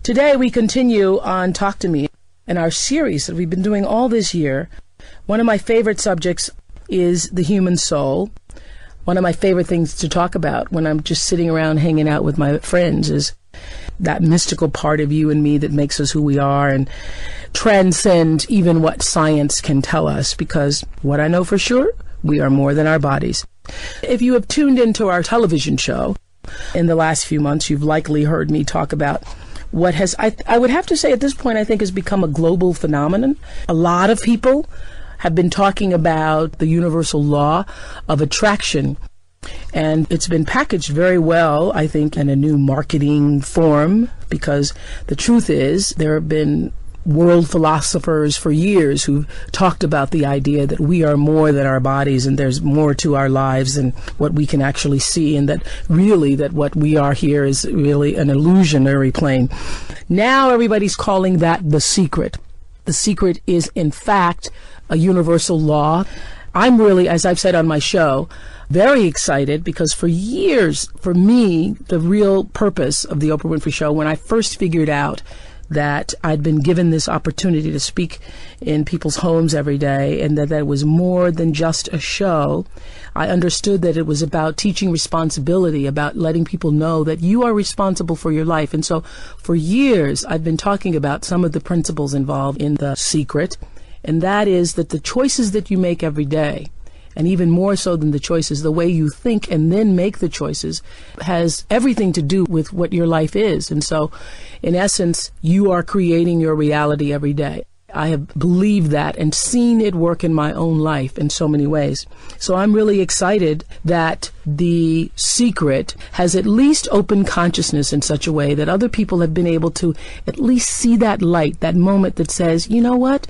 Today we continue on Talk to Me in our series that we've been doing all this year. One of my favorite subjects is the human soul. One of my favorite things to talk about when I'm just sitting around hanging out with my friends is that mystical part of you and me that makes us who we are and transcend even what science can tell us, because what I know for sure, we are more than our bodies. If you have tuned into our television show in the last few months, you've likely heard me talk about what has, I would have to say at this point, I think has become a global phenomenon. A lot of people have been talking about the universal law of attraction. And it's been packaged very well, I think, in a new marketing form, because the truth is there have been world philosophers for years who've talked about the idea that we are more than our bodies and there's more to our lives than what we can actually see, and that really that what we are here is really an illusionary plane. Now everybody's calling that the secret. The secret is, in fact, a universal law. I'm really, as I've said on my show, very excited because for years, for me, the real purpose of the Oprah Winfrey Show, when I first figured out that I'd been given this opportunity to speak in people's homes every day and that was more than just a show, I understood that it was about teaching responsibility, about letting people know that you are responsible for your life. And so for years, I've been talking about some of the principles involved in the secret, and that is that the choices that you make every day, and even more so than the choices, the way you think and then make the choices, has everything to do with what your life is. And so, in essence, you are creating your reality every day. I have believed that and seen it work in my own life in so many ways. So I'm really excited that the secret has at least opened consciousness in such a way that other people have been able to at least see that light, that moment that says, you know what?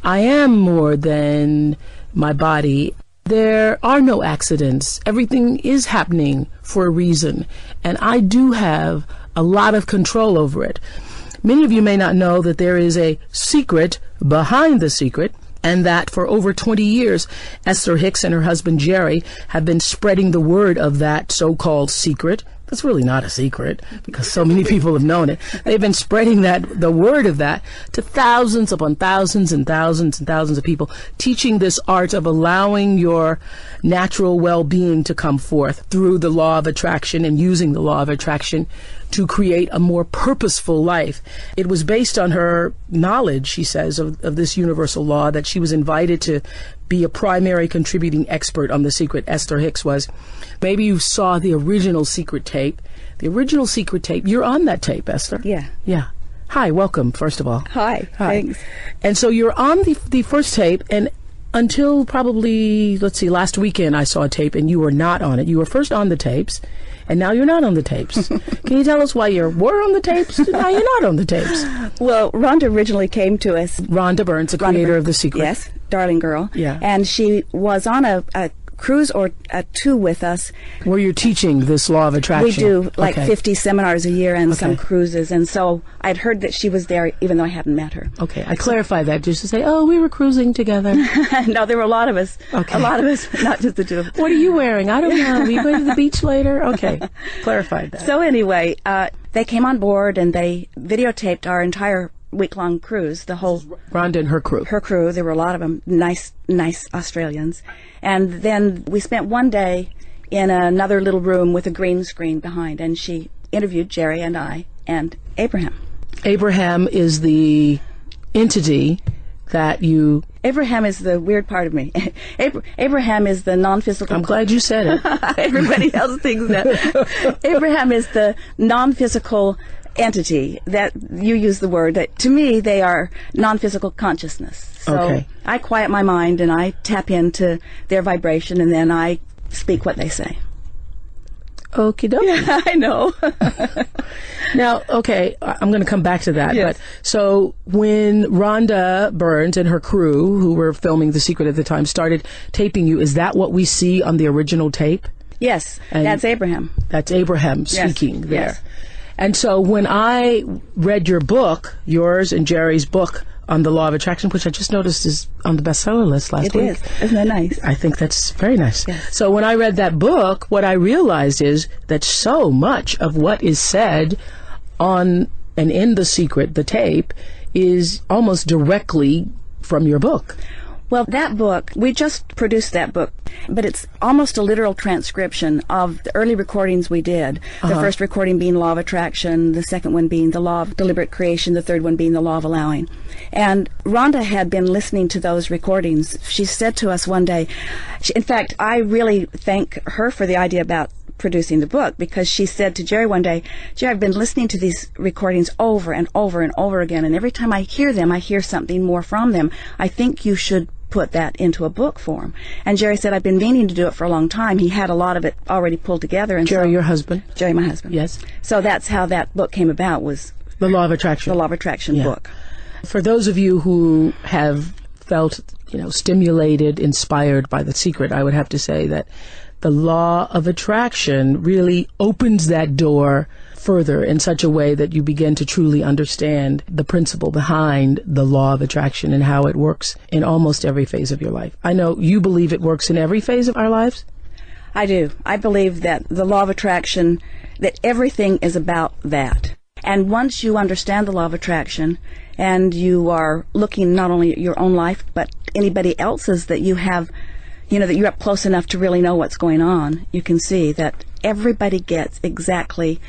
I am more than my body. There are no accidents. Everything is happening for a reason. And I do have a lot of control over it. Many of you may not know that there is a secret behind the secret, and that for over 20 years, Esther Hicks and her husband Jerry have been spreading the word of that so-called secret. That's really not a secret because so many people have known it. They've been spreading the word of that to thousands upon thousands and thousands and thousands of people, teaching this art of allowing your natural well-being to come forth through the law of attraction and using the law of attraction to create a more purposeful life. It was based on her knowledge, she says, of this universal law, that she was invited to be a primary contributing expert on the secret. Esther Hicks was. Maybe you saw the original secret tape. The original secret tape. You're on that tape, Esther. Yeah. Yeah. Hi, welcome, first of all. Hi. Thanks. And so you're on the first tape, and until probably, last weekend I saw a tape and you were not on it. You were first on the tapes, and now you're not on the tapes. Can you tell us why you were on the tapes and now you're not on the tapes? Well, Rhonda originally came to us. Rhonda Burns, the creator of The Secret. Yes, darling girl. Yeah. And she was on a cruise or two with us. Where you're teaching this law of attraction. We do like 50 seminars a year and some Okay. cruises. And so I'd heard that she was there even though I hadn't met her. Okay, I clarify that just to say, oh, we were cruising together. No, there were a lot of us. Okay. A lot of us, not just the two. What are you wearing? I don't know. Are you going to the beach later? Okay, clarified that. So anyway, they came on board and they videotaped our entire week-long cruise, the whole... Rhonda and her crew. Her crew, there were a lot of them, nice Australians. And then we spent one day in another little room with a green screen behind, and she interviewed Jerry and I and Abraham. Abraham is the entity that you... Abraham is the weird part of me. Abraham is the non-physical... I'm glad you said it. Everybody else thinks that. Abraham is the non-physical entity that you use the word. That to me, they are non-physical consciousness. So Okay. I quiet my mind and I tap into their vibration and then I speak what they say. Okie dokie. Yeah, I know. Now, okay, I'm going to come back to that. Yes. But so when Rhonda Burns and her crew, who were filming The Secret at the time, started taping you, is that what we see on the original tape? Yes, And that's Abraham. That's Abraham Yes, speaking there. yes. And so when I read your book, yours and Jerry's book on the law of attraction, which I just noticed is on the bestseller list last week. It is. Isn't that nice? I think that's very nice. Yes. So when I read that book, what I realized is that so much of what is said on and in The Secret, the tape, is almost directly from your book. Well, that book, we just produced that book, but it's almost a literal transcription of the early recordings we did. The first recording being Law of Attraction, the second one being the Law of Deliberate Creation, the third one being the Law of Allowing. And Rhonda had been listening to those recordings. She said to us one day, in fact, I really thank her for the idea about producing the book, because she said to Jerry one day, Jerry, I've been listening to these recordings over and over and over again, and every time I hear them, I hear something more from them. I think you should put that into a book form. And Jerry said, I've been meaning to do it for a long time. He had a lot of it already pulled together. And Jerry, your husband? Jerry, my husband. Yes. So that's how that book came about, was The Law of Attraction. The Law of Attraction book. For those of you who have felt, stimulated, inspired by The Secret, I would have to say that the Law of Attraction really opens that door further in such a way that you begin to truly understand the principle behind the Law of Attraction and how it works in almost every phase of your life. I know you believe it works in every phase of our lives. I do. I believe that the Law of Attraction, that everything is about that. And once you understand the Law of Attraction, and you are looking not only at your own life, but anybody else's that you have, that you're up close enough to really know what's going on, you can see that everybody gets exactly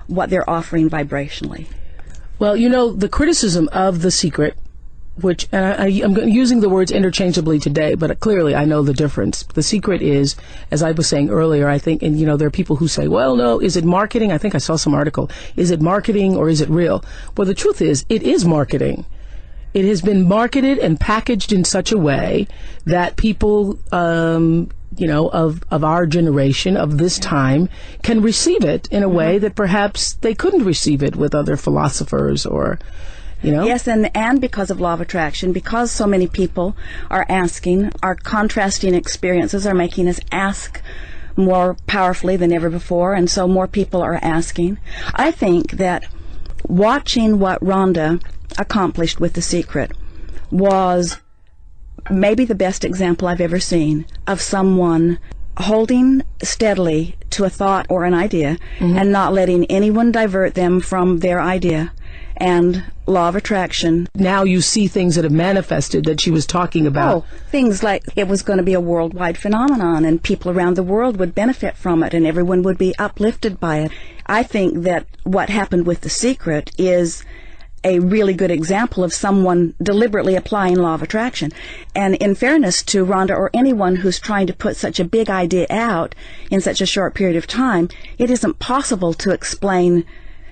what they're offering vibrationally. Well, the criticism of The Secret, which, and I'm using the words interchangeably today, but clearly I know the difference. The Secret is, as I was saying earlier, I think, and there are people who say, well, no, is it marketing? I think I saw some article. Is it marketing or is it real? Well, the truth is, it is marketing. It has been marketed and packaged in such a way that people, of our generation, of this time, can receive it in a way that perhaps they couldn't receive it with other philosophers or, Yes, and because of Law of Attraction, because so many people are asking, our contrasting experiences are making us ask more powerfully than ever before, and so more people are asking. I think that watching what Rhonda accomplished with The Secret was maybe the best example I've ever seen of someone holding steadily to a thought or an idea and not letting anyone divert them from their idea. And Law of Attraction. Now you see things that have manifested that she was talking about. Things like it was going to be a worldwide phenomenon and people around the world would benefit from it and everyone would be uplifted by it. I think that what happened with The Secret is a really good example of someone deliberately applying Law of Attraction. And in fairness to Rhonda or anyone who's trying to put such a big idea out in such a short period of time, it isn't possible to explain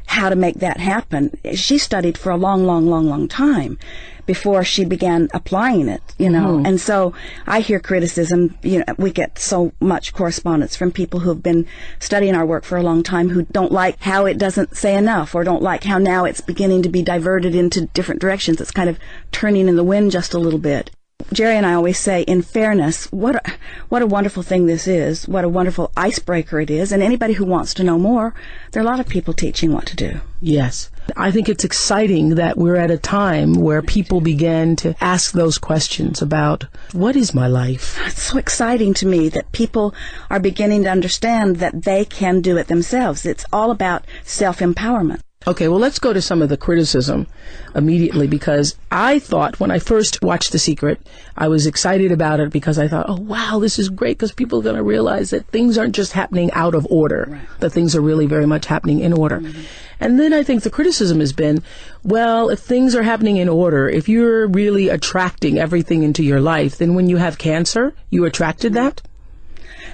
how to make that happen. She studied for a long time before she began applying it, And so I hear criticism, we get so much correspondence from people who've been studying our work for a long time who don't like how it doesn't say enough or don't like how now it's beginning to be diverted into different directions. It's kind of turning in the wind just a little bit. Jerry and I always say, in fairness, what a wonderful thing this is, what a wonderful icebreaker it is, and anybody who wants to know more, there are a lot of people teaching what to do. Yes. I think it's exciting that we're at a time where people began to ask those questions about, what is my life? It's so exciting to me that people are beginning to understand that they can do it themselves. It's all about self-empowerment. Okay, well, let's go to some of the criticism immediately, because I thought when I first watched The Secret, I was excited about it because I thought, oh, wow, this is great because people are going to realize that things aren't just happening out of order, right, that things are really very much happening in order. Mm-hmm. And then I think the criticism has been, well, if things are happening in order, if you're really attracting everything into your life, then when you have cancer, you attracted that?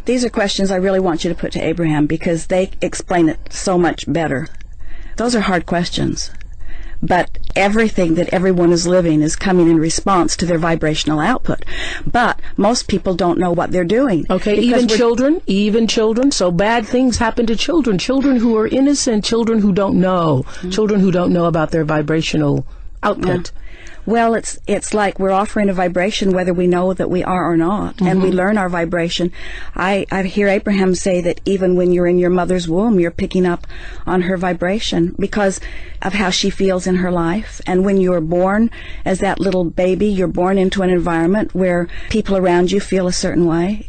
These are questions I really want you to put to Abraham because they explain it so much better. Those are hard questions. But everything that everyone is living is coming in response to their vibrational output. But most people don't know what they're doing. Okay, even children. So bad things happen to children who are innocent, children who don't know, children who don't know about their vibrational output. Yeah. Well, it's like we're offering a vibration whether we know that we are or not, and we learn our vibration. I hear Abraham say that even when you're in your mother's womb, you're picking up on her vibration because of how she feels in her life. And when you're born as that little baby, you're born into an environment where people around you feel a certain way.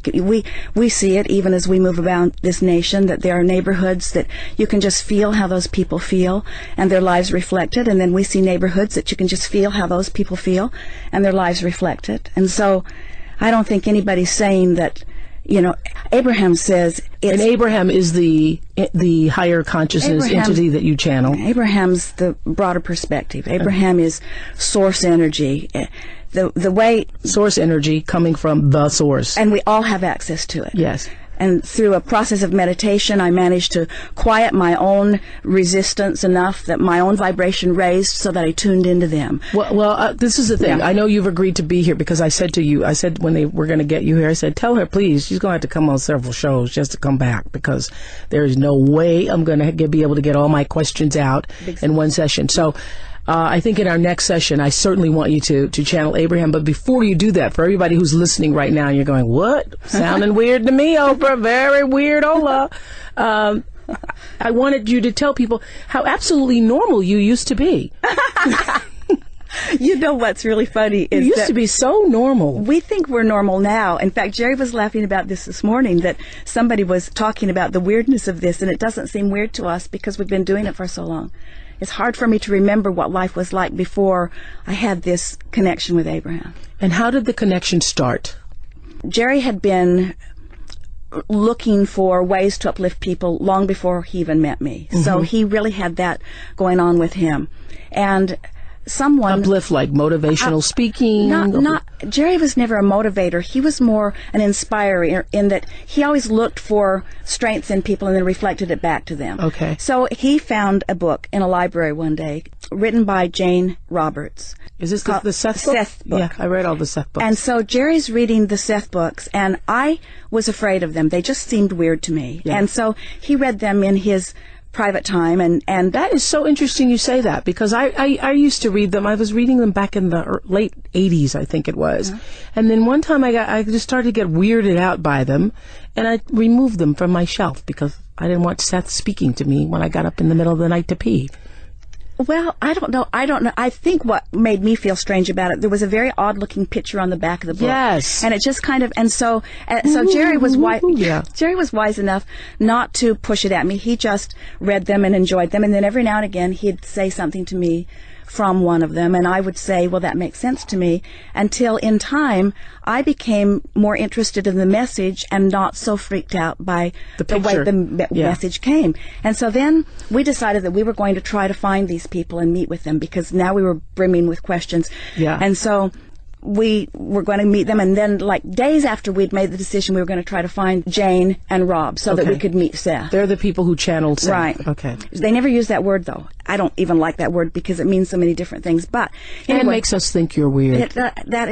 We see it even as we move about this nation, that there are neighborhoods that you can just feel how those people feel and their lives reflected, and then we see neighborhoods that you can just feel how those people feel and their lives reflected. And so I don't think anybody's saying that, Abraham says and Abraham is the higher consciousness entity that you channel. Abraham's the broader perspective. Abraham is source energy. The way source energy coming from the source. And we all have access to it. Yes. And through a process of meditation, I managed to quiet my own resistance enough that my own vibration raised so that I tuned into them. Well, this is the thing. Yeah. I know you've agreed to be here because I said to you, when they were going to get you here, I said, tell her, please, she's going to have to come on several shows just to come back because there is no way I'm going to be able to get all my questions out in one session. So I think in our next session, I certainly want you to channel Abraham. But before you do that, for everybody who's listening right now, you're going, what? Sounding weird to me, Oprah. Very weird, Ola. I wanted you to tell people how absolutely normal you used to be. You know what's really funny is you used to be so normal. We think we're normal now. In fact, Jerry was laughing about this morning, that somebody was talking about the weirdness of this, and it doesn't seem weird to us because we've been doing it for so long. It's hard for me to remember what life was like before I had this connection with Abraham. And how did the connection start? Jerry had been looking for ways to uplift people long before he even met me. So he really had that going on with him. And someone... Uplift, like motivational speaking? Jerry was never a motivator. He was more an inspirer in that he always looked for strengths in people and then reflected it back to them. Okay. So he found a book in a library one day written by Jane Roberts. Is this the Seth book? Seth book. Yeah, I read all the Seth books. And so Jerry's reading the Seth books, and I was afraid of them. They just seemed weird to me. Yeah. And so he read them in his private time, and that is so interesting you say that, because I used to read them. I was reading them back in the late 80s, I think it was. And then one time I just started to get weirded out by them, and I removed them from my shelf because I didn't want Seth speaking to me when I got up in the middle of the night to pee. Well, I don't know. I think what made me feel strange about it, there was a very odd-looking picture on the back of the book. Yes. And it just kind of, and so Jerry was wise. Yeah. Jerry was wise enough not to push it at me. He just read them and enjoyed them, and then every now and again he'd say something to me from one of them, and I would say, well, that makes sense to me, until in time I became more interested in the message and not so freaked out by the way the message came. And so then we decided that we were going to try to find these people and meet with them, because now we were brimming with questions. Yeah. And so we were going to meet them, and then like days after we'd made the decision, we were going to try to find Jane and Rob so that we could meet Seth. They're the people who channeled Seth. Right. Okay. They never use that word, though. I don't even like that word because it means so many different things. But anyway, and it makes us think you're weird. It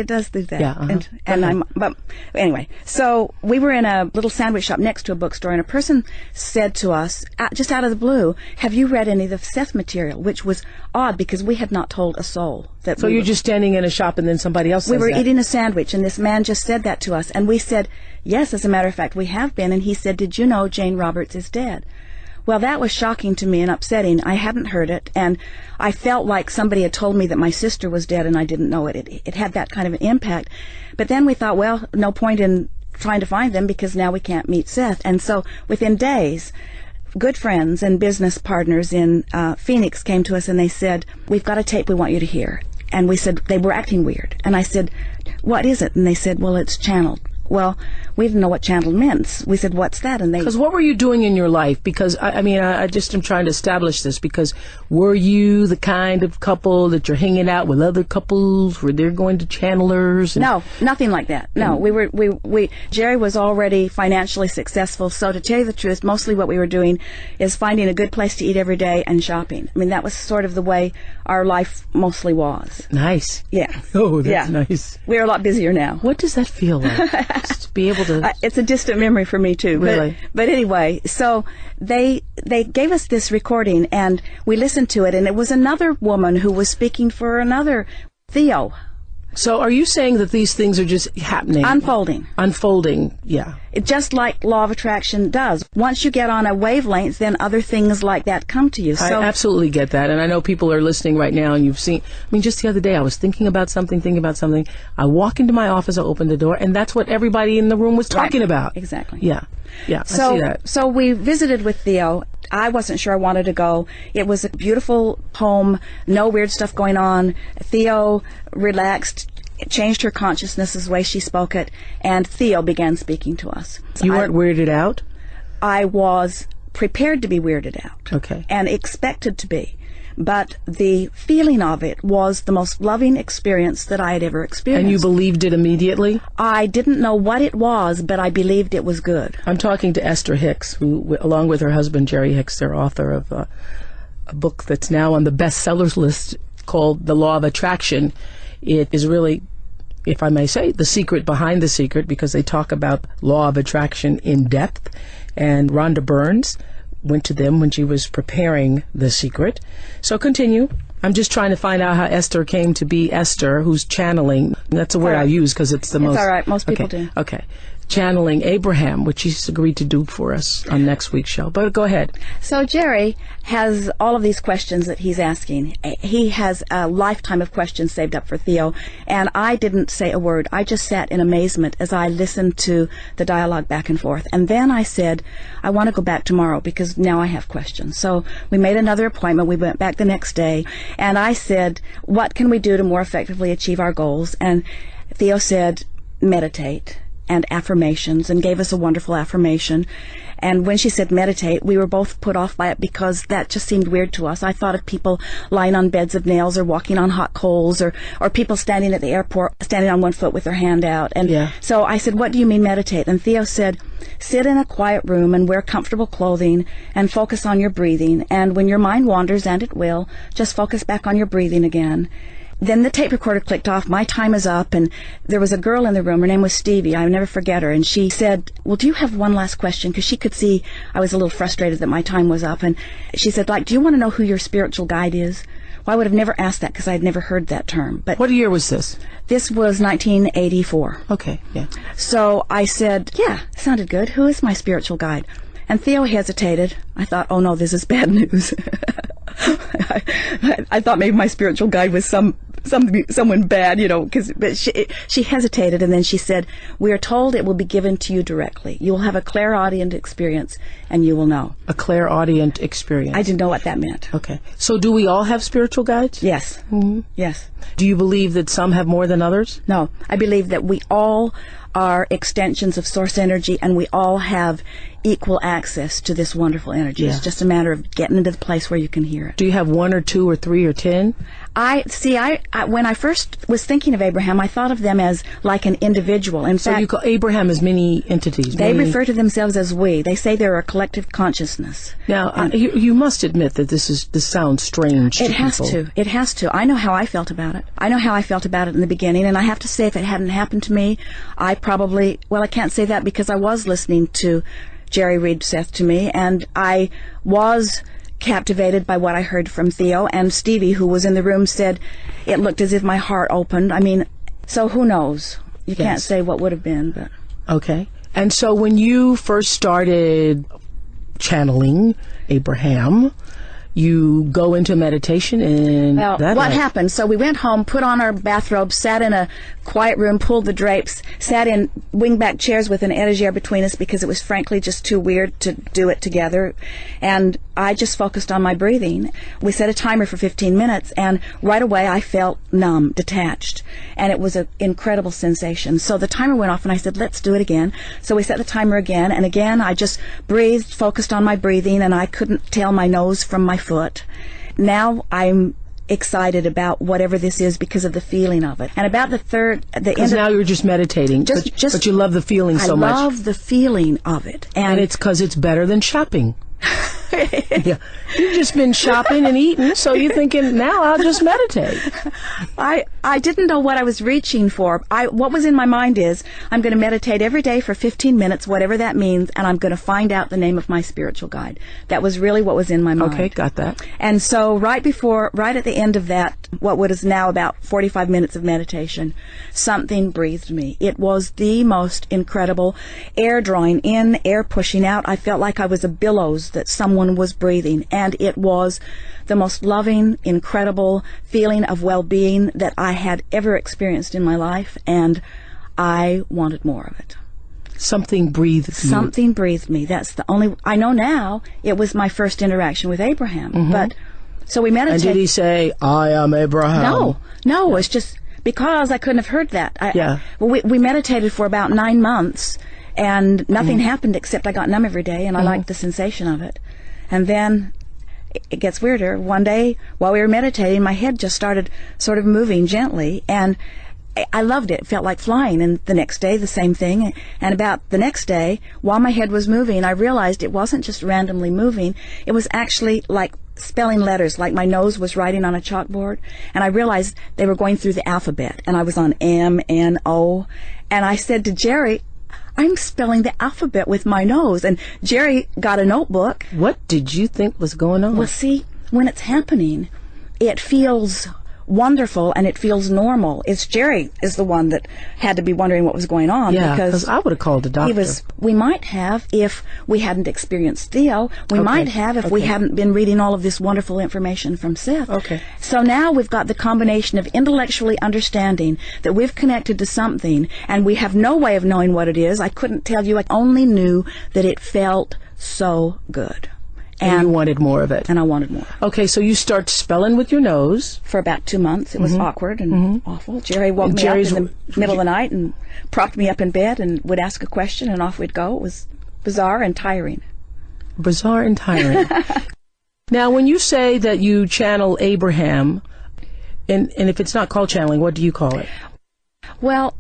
does do that. Yeah. But anyway, so we were in a little sandwich shop next to a bookstore, and a person said to us, just out of the blue, "Have you read any of the Seth material?" Which was odd because we had not told a soul that. So you're just standing in a shop, and then somebody else says we were that. Eating a sandwich, and this man just said that to us, and we said, "Yes, as a matter of fact, we have been." And he said, "Did you know Jane Roberts is dead?" Well, that was shocking to me and upsetting. I hadn't heard it, and I felt like somebody had told me that my sister was dead, and I didn't know it. It had that kind of an impact. But then we thought, well, no point in trying to find them because now we can't meet Seth. And so within days, good friends and business partners in Phoenix came to us, and they said, "We've got a tape we want you to hear." And we said, they were acting weird. And I said, "What is it?" And they said, "Well, it's channeled." Well, we didn't know what channeled meant. We said, "What's that?" And they... Because what were you doing in your life? Because, I just am trying to establish this. Because were you the kind of couple that you're hanging out with other couples where they're going to channelers? No, nothing like that. No, Jerry was already financially successful. So to tell you the truth, mostly what we were doing is finding a good place to eat every day and shopping. I mean, that was sort of the way our life mostly was. Nice. Yeah. Oh, that's nice. We're a lot busier now. What does that feel like? Just to be able to... it's a distant memory for me, too. Really? But anyway, so they gave us this recording, and we listened to it, and it was another woman who was speaking for another Theo. So are you saying that these things are just happening? Unfolding, yeah. It just like law of attraction does. Once you get on a wavelength, then other things like that come to you. I absolutely get that. And I know people are listening right now and you've seen, just the other day I was thinking about something. I walk into my office, I open the door, and that's what everybody in the room was talking about. Exactly. Yeah, I see that. So we visited with Theo. I wasn't sure I wanted to go. It was a beautiful home, no weird stuff going on. Theo relaxed, changed her consciousness as the way she spoke it, and Theo began speaking to us. You weren't weirded out? I was prepared to be weirded out. Okay. And expected to be. But the feeling of it was the most loving experience that I had ever experienced. And you believed it immediately? I didn't know what it was, but I believed it was good. I'm talking to Esther Hicks, who, along with her husband, Jerry Hicks, they're author of a book that's now on the bestsellers list called The Law of Attraction. It is really, if I may say, the secret behind the secret, because they talk about law of attraction in depth. And Rhonda Burns went to them when she was preparing The Secret. So continue. I'm just trying to find out how Esther came to be Esther, who's channeling. That's a word I use because it's the most... It's all right. Most people do. Okay. Channeling Abraham, which he's agreed to do for us on next week's show. But go ahead. So Jerry has all of these questions that he's asking. He has a lifetime of questions saved up for Theo, and I didn't say a word. I just sat in amazement as I listened to the dialogue back and forth. And then I said, I want to go back tomorrow because now I have questions. So we made another appointment. We went back the next day, and I said, what can we do to more effectively achieve our goals? And Theo said, meditate and affirmations, and gave us a wonderful affirmation. And when she said meditate, we were both put off by it because that just seemed weird to us. I thought of people lying on beds of nails or walking on hot coals, or people standing at the airport, standing on one foot with their hand out. And so I said, what do you mean meditate? And Theo said, sit in a quiet room and wear comfortable clothing and focus on your breathing. And when your mind wanders, and it will, just focus back on your breathing again. Then the tape recorder clicked off. My time is up, and there was a girl in the room. Her name was Stevie. I'll never forget her. And she said, well, do you have one last question? Because she could see I was a little frustrated that my time was up. And she said, do you want to know who your spiritual guide is? Well, I would have never asked that because I had never heard that term. But what year was this? This was 1984. Okay, yeah. So I said, yeah, sounded good. Who is my spiritual guide? And Theo hesitated. I thought, oh no, this is bad news. I thought maybe my spiritual guide was someone bad, but she hesitated, and then she said, we are told it will be given to you directly. You will have a clairaudient experience, and you will know. A clairaudient experience. I didn't know what that meant. Okay. So do we all have spiritual guides? Yes. Mm-hmm. Yes. Do you believe that some have more than others? No. I believe that we all are extensions of source energy, and we all have equal access to this wonderful energy. It's just a matter of getting into the place where you can hear it. Do you have 1 or 2 or 3 or 10? I when I first was thinking of Abraham, I thought of them as like an individual. In fact, you call Abraham as many entities. They refer to themselves as we. They say they're a collective consciousness. Now, you must admit that this sounds strange to people. It has to. I know how I felt about it. I know how I felt about it in the beginning, and I have to say, if it hadn't happened to me, I can't say that because I was listening to Jerry read Seth to me, and I was captivated by what I heard from Theo, and Stevie, who was in the room, said it looked as if my heart opened. So who knows? You can't say what would have been, but... Okay. And so when you first started channeling Abraham, you go into meditation, and what happened? So we went home, put on our bathrobes, sat in a quiet room, pulled the drapes, sat in wingback chairs with an etagere between us because it was frankly just too weird to do it together. And I just focused on my breathing. We set a timer for 15 minutes, and right away I felt numb, detached. And it was an incredible sensation. So the timer went off, and I said, let's do it again. So we set the timer again, and again I just breathed, focused on my breathing, and I couldn't tell my nose from my foot. Now I'm excited about whatever this is because of the feeling of it. And about because now you're just meditating, but you love the feeling so much. I love the feeling of it. And it's because it's better than shopping. Yeah. You've just been shopping and eating, so you're thinking, now I'll just meditate. I didn't know what I was reaching for. What was in my mind is, I'm going to meditate every day for 15 minutes, whatever that means, and I'm going to find out the name of my spiritual guide. That was really what was in my mind. Okay, got that. And so right at the end of that, what is now about 45 minutes of meditation, something breathed me. It was the most incredible air drawing in, air pushing out. I felt like I was a billows that someone was breathing, and it was the most loving, incredible feeling of well-being that I had ever experienced in my life, and I wanted more of it. Something breathed you. Something breathed me. That's the only... I know now it was my first interaction with Abraham, but... So we meditated. And did he say, I am Abraham? No, it's just because I couldn't have heard that. We meditated for about 9 months, and nothing happened except I got numb every day, and I liked the sensation of it. And then it gets weirder. One day, while we were meditating, my head just started sort of moving gently, and I loved it. It felt like flying. And the next day, the same thing. And about the next day, while my head was moving, I realized it wasn't just randomly moving. It was actually like spelling letters, like my nose was writing on a chalkboard. And I realized they were going through the alphabet. And I was on M, N, O. And I said to Jerry, I'm spelling the alphabet with my nose. And Jerry got a notebook. What did you think was going on? Well, see, when it's happening, it feels wonderful and it feels normal. It's Jerry is the one that had to be wondering what was going on. Yeah, because I would have called the doctor. We might have if we hadn't experienced Theo. We might have if we hadn't been reading all of this wonderful information from Seth. Okay. So now we've got the combination of intellectually understanding that we've connected to something, and we have no way of knowing what it is. I couldn't tell you. I only knew that it felt so good. And you wanted more of it. And I wanted more. Okay, so you start spelling with your nose. For about 2 months. It was awkward and awful. Jerry woke me up in the middle of the night and propped me up in bed and would ask a question, and off we'd go. It was bizarre and tiring. Bizarre and tiring. Now, when you say that you channel Abraham, and if it's not called channeling, what do you call it? Well,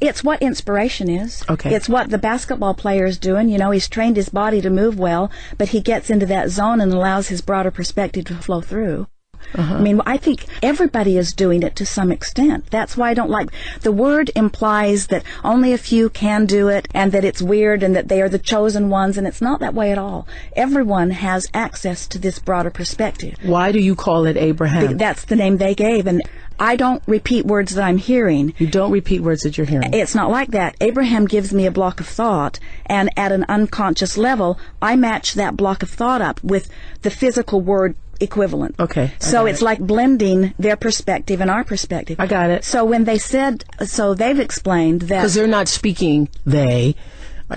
it's what inspiration is. Okay. It's what the basketball player is doing. You know, he's trained his body to move well, but he gets into that zone and allows his broader perspective to flow through. I mean, I think everybody is doing it to some extent. That's why I don't like... The word implies that only a few can do it, and that it's weird, and that they are the chosen ones, and it's not that way at all. Everyone has access to this broader perspective. Why do you call it Abraham? That's the name they gave, and I don't repeat words that I'm hearing. You don't repeat words that you're hearing. It's not like that. Abraham gives me a block of thought, and at an unconscious level, I match that block of thought up with the physical word equivalent. Okay. So it's like blending their perspective and our perspective. I got it. So when they said, so they've explained that... Because they're not speaking, right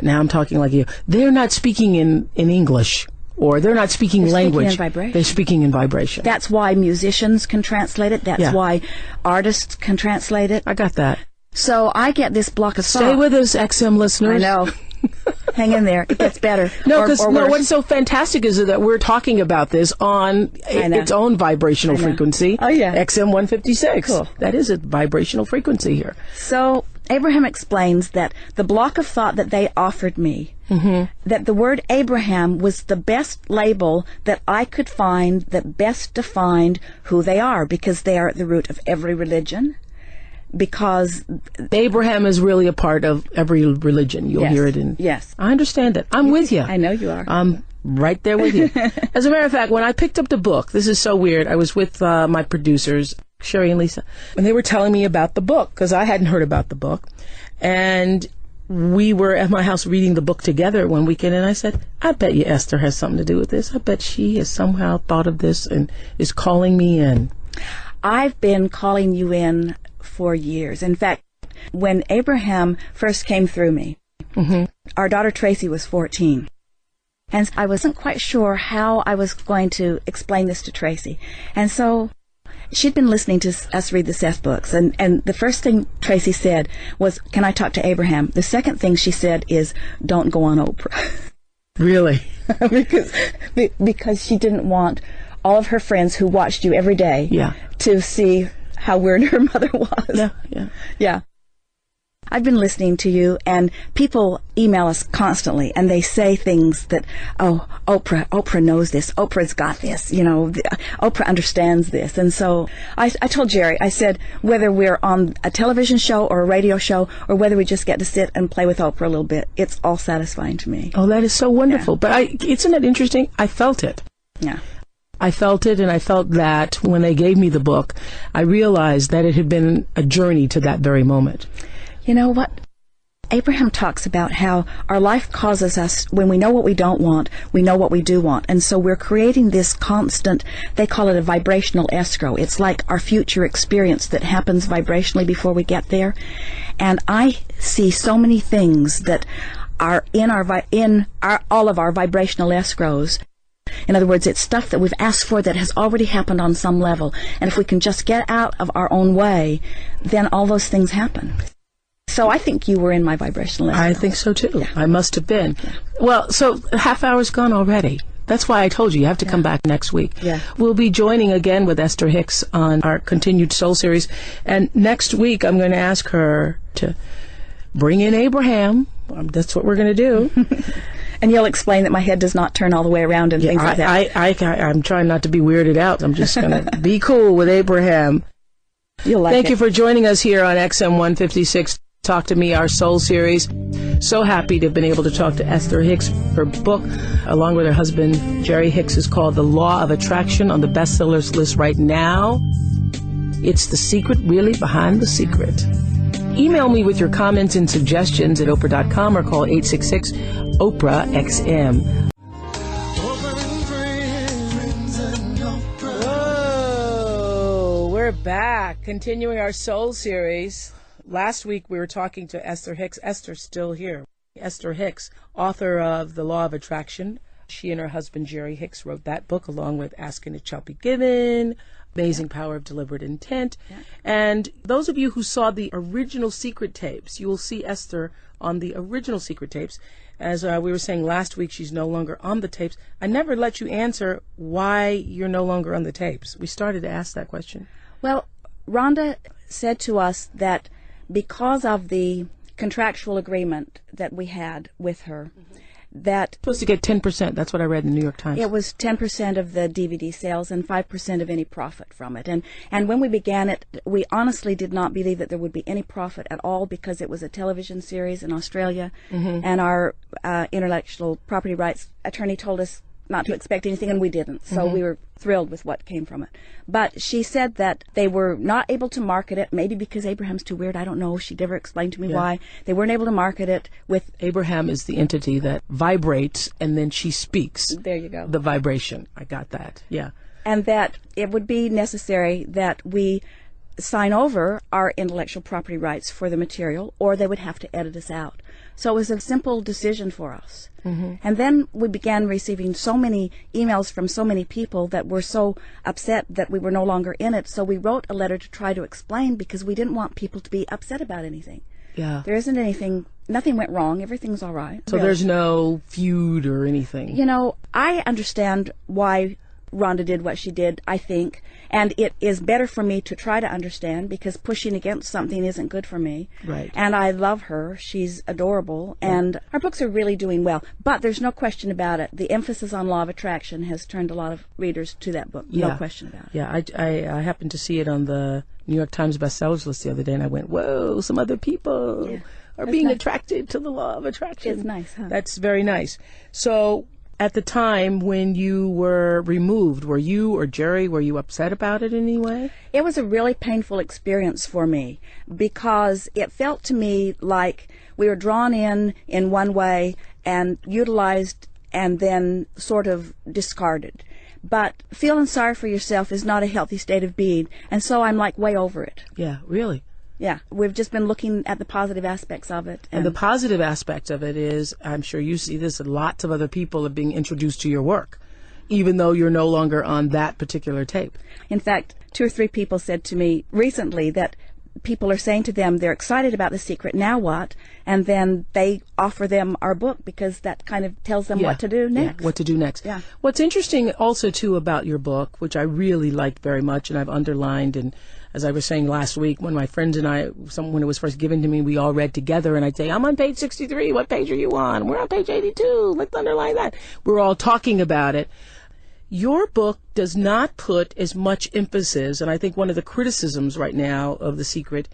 now I'm talking like you, they're not speaking in English. Or they're not speaking language. Speaking in vibration. They're speaking in vibration. That's why musicians can translate it. That's why artists can translate it. I got that. So I get this block of thought. Stay with us, XM listeners. I know. Hang in there. It gets better. No, because what's so fantastic is that we're talking about this on its own vibrational frequency. Oh, yeah. XM 156. Cool. That is a vibrational frequency here. So Abraham explains that the block of thought that they offered me, that the word Abraham was the best label that I could find that best defined who they are, because they are at the root of every religion. Because Abraham is really a part of every religion. You'll hear it in... Yes. I understand it. I'm with you. I know you are. I'm right there with you. As a matter of fact, when I picked up the book, this is so weird, I was with my producers, Sherry and Lisa, and they were telling me about the book, because I hadn't heard about the book. And we were at my house reading the book together one weekend, and I said, I bet you Esther has something to do with this. I bet she has somehow thought of this and is calling me in. I've been calling you in for years. In fact, when Abraham first came through me, our daughter Tracy was 14. And I wasn't quite sure how I was going to explain this to Tracy. And so she'd been listening to us read the Seth books. And the first thing Tracy said was, can I talk to Abraham? The second thing she said is, don't go on Oprah. Really? because she didn't want all of her friends who watched you every day to see how weird her mother was. Yeah. I've been listening to you, and people email us constantly, and they say things that, oh, Oprah knows this. Oprah's got this. Oprah understands this. And so I told Jerry, I said, whether we're on a television show or a radio show, or whether we just get to sit and play with Oprah a little bit, it's all satisfying to me. Oh, that is so wonderful. Yeah. But isn't it interesting? I felt it. Yeah. I felt it, and I felt that when they gave me the book, I realized that it had been a journey to that very moment. You know what? Abraham talks about how our life causes us, when we know what we don't want, we know what we do want. And so we're creating this constant, they call it a vibrational escrow. It's like our future experience that happens vibrationally before we get there. And I see so many things that are in all of our vibrational escrows. In other words, it's stuff that we've asked for that has already happened on some level. And if we can just get out of our own way, then all those things happen. So I think you were in my vibrational escrow. I think so, too. Yeah. I must have been. Yeah. Well, so half hour's gone already. That's why I told you have to come back next week. Yeah. We'll be joining again with Esther Hicks on our continued Soul series. And next week, I'm going to ask her to bring in Abraham. That's what we're going to do. And you'll explain that my head does not turn all the way around and things like that. I'm trying not to be weirded out. I'm just going to be cool with Abraham. You'll like Thank you for joining us here on XM 156. Talk to Me, our Soul series. So happy to have been able to talk to Esther Hicks. Her book, along with her husband, Jerry Hicks, is called The Law of Attraction, on the bestsellers list right now. It's the secret, really, behind the secret. Email me with your comments and suggestions at Oprah.com or call 866-OPRAH-XM. Whoa, we're back, continuing our Soul series. Last week we were talking to Esther Hicks. Esther's still here. Esther Hicks, author of The Law of Attraction. She and her husband, Jerry Hicks, wrote that book along with Asking It Shall Be Given, Amazing Power of Deliberate Intent. Yeah. And those of you who saw the original Secret tapes, you will see Esther on the original Secret tapes. As we were saying last week, she's no longer on the tapes. I never let you answer why you're no longer on the tapes. We started to ask that question. Well, Rhonda said to us that because of the contractual agreement that we had with her, that supposed to get 10%. That's what I read in the New York Times. It was 10% of the DVD sales and 5% of any profit from it. And when we began it, we honestly did not believe that there would be any profit at all because it was a television series in Australia. Mm-hmm. And our intellectual property rights attorney told us not to expect anything, and we didn't. So we were thrilled with what came from it. But she said that they were not able to market it, maybe because Abraham's too weird. I don't know. She never explained to me why. They weren't able to market it with... Abraham is the entity that vibrates, and then she speaks. There you go. The vibration. I got that. Yeah. And that it would be necessary that we sign over our intellectual property rights for the material, or they would have to edit us out. So it was a simple decision for us. Mm-hmm. And then we began receiving so many emails from so many people that were so upset that we were no longer in it. So we wrote a letter to try to explain, because we didn't want people to be upset about anything. Yeah. There isn't anything, nothing went wrong. Everything's all right. So really. There's no feud or anything. You know, I understand why Rhonda did what she did, I think, and it is better for me to try to understand, because pushing against something isn't good for me. Right. And I love her. She's adorable, and our books are really doing well. But there's no question about it. The emphasis on law of attraction has turned a lot of readers to that book. No question about it. Yeah, I happened to see it on the New York Times bestsellers list the other day, and I went, whoa, some other people are being attracted to the law of attraction. It's nice, huh? That's very nice. So at the time when you were removed, were you or Jerry, were you upset about it in any way? It was a really painful experience for me, because it felt to me like we were drawn in one way and utilized and then sort of discarded. But feeling sorry for yourself is not a healthy state of being, and so I'm like way over it. Yeah, really? Yeah, we've just been looking at the positive aspects of it. And the positive aspect of it is, I'm sure you see this, lots of other people are being introduced to your work, even though you're no longer on that particular tape. In fact, 2 or 3 people said to me recently that people are saying to them they're excited about The Secret, now what? And then they offer them our book because that kind of tells them what to do next. Yeah, what to do next. Yeah. What's interesting also, too, about your book, which I really liked very much and I've underlined, and as I was saying last week, when my friends and I, when it was first given to me, we all read together, and I'd say, I'm on page 63. What page are you on? We're on page 82. Let's underline that. We're all talking about it. Your book does not put as much emphasis, and I think one of the criticisms right now of The Secret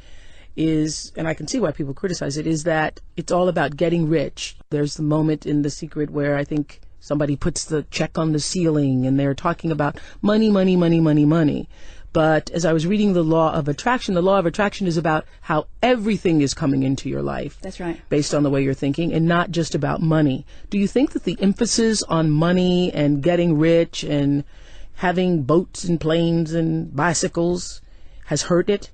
is, and I can see why people criticize it, is that it's all about getting rich. There's the moment in The Secret where I think somebody puts the check on the ceiling and they're talking about money, money, money, money, money. But as I was reading the law of attraction is about how everything is coming into your life. That's right. Based on the way you're thinking, and not just about money. Do you think that the emphasis on money and getting rich and having boats and planes and bicycles has hurt it?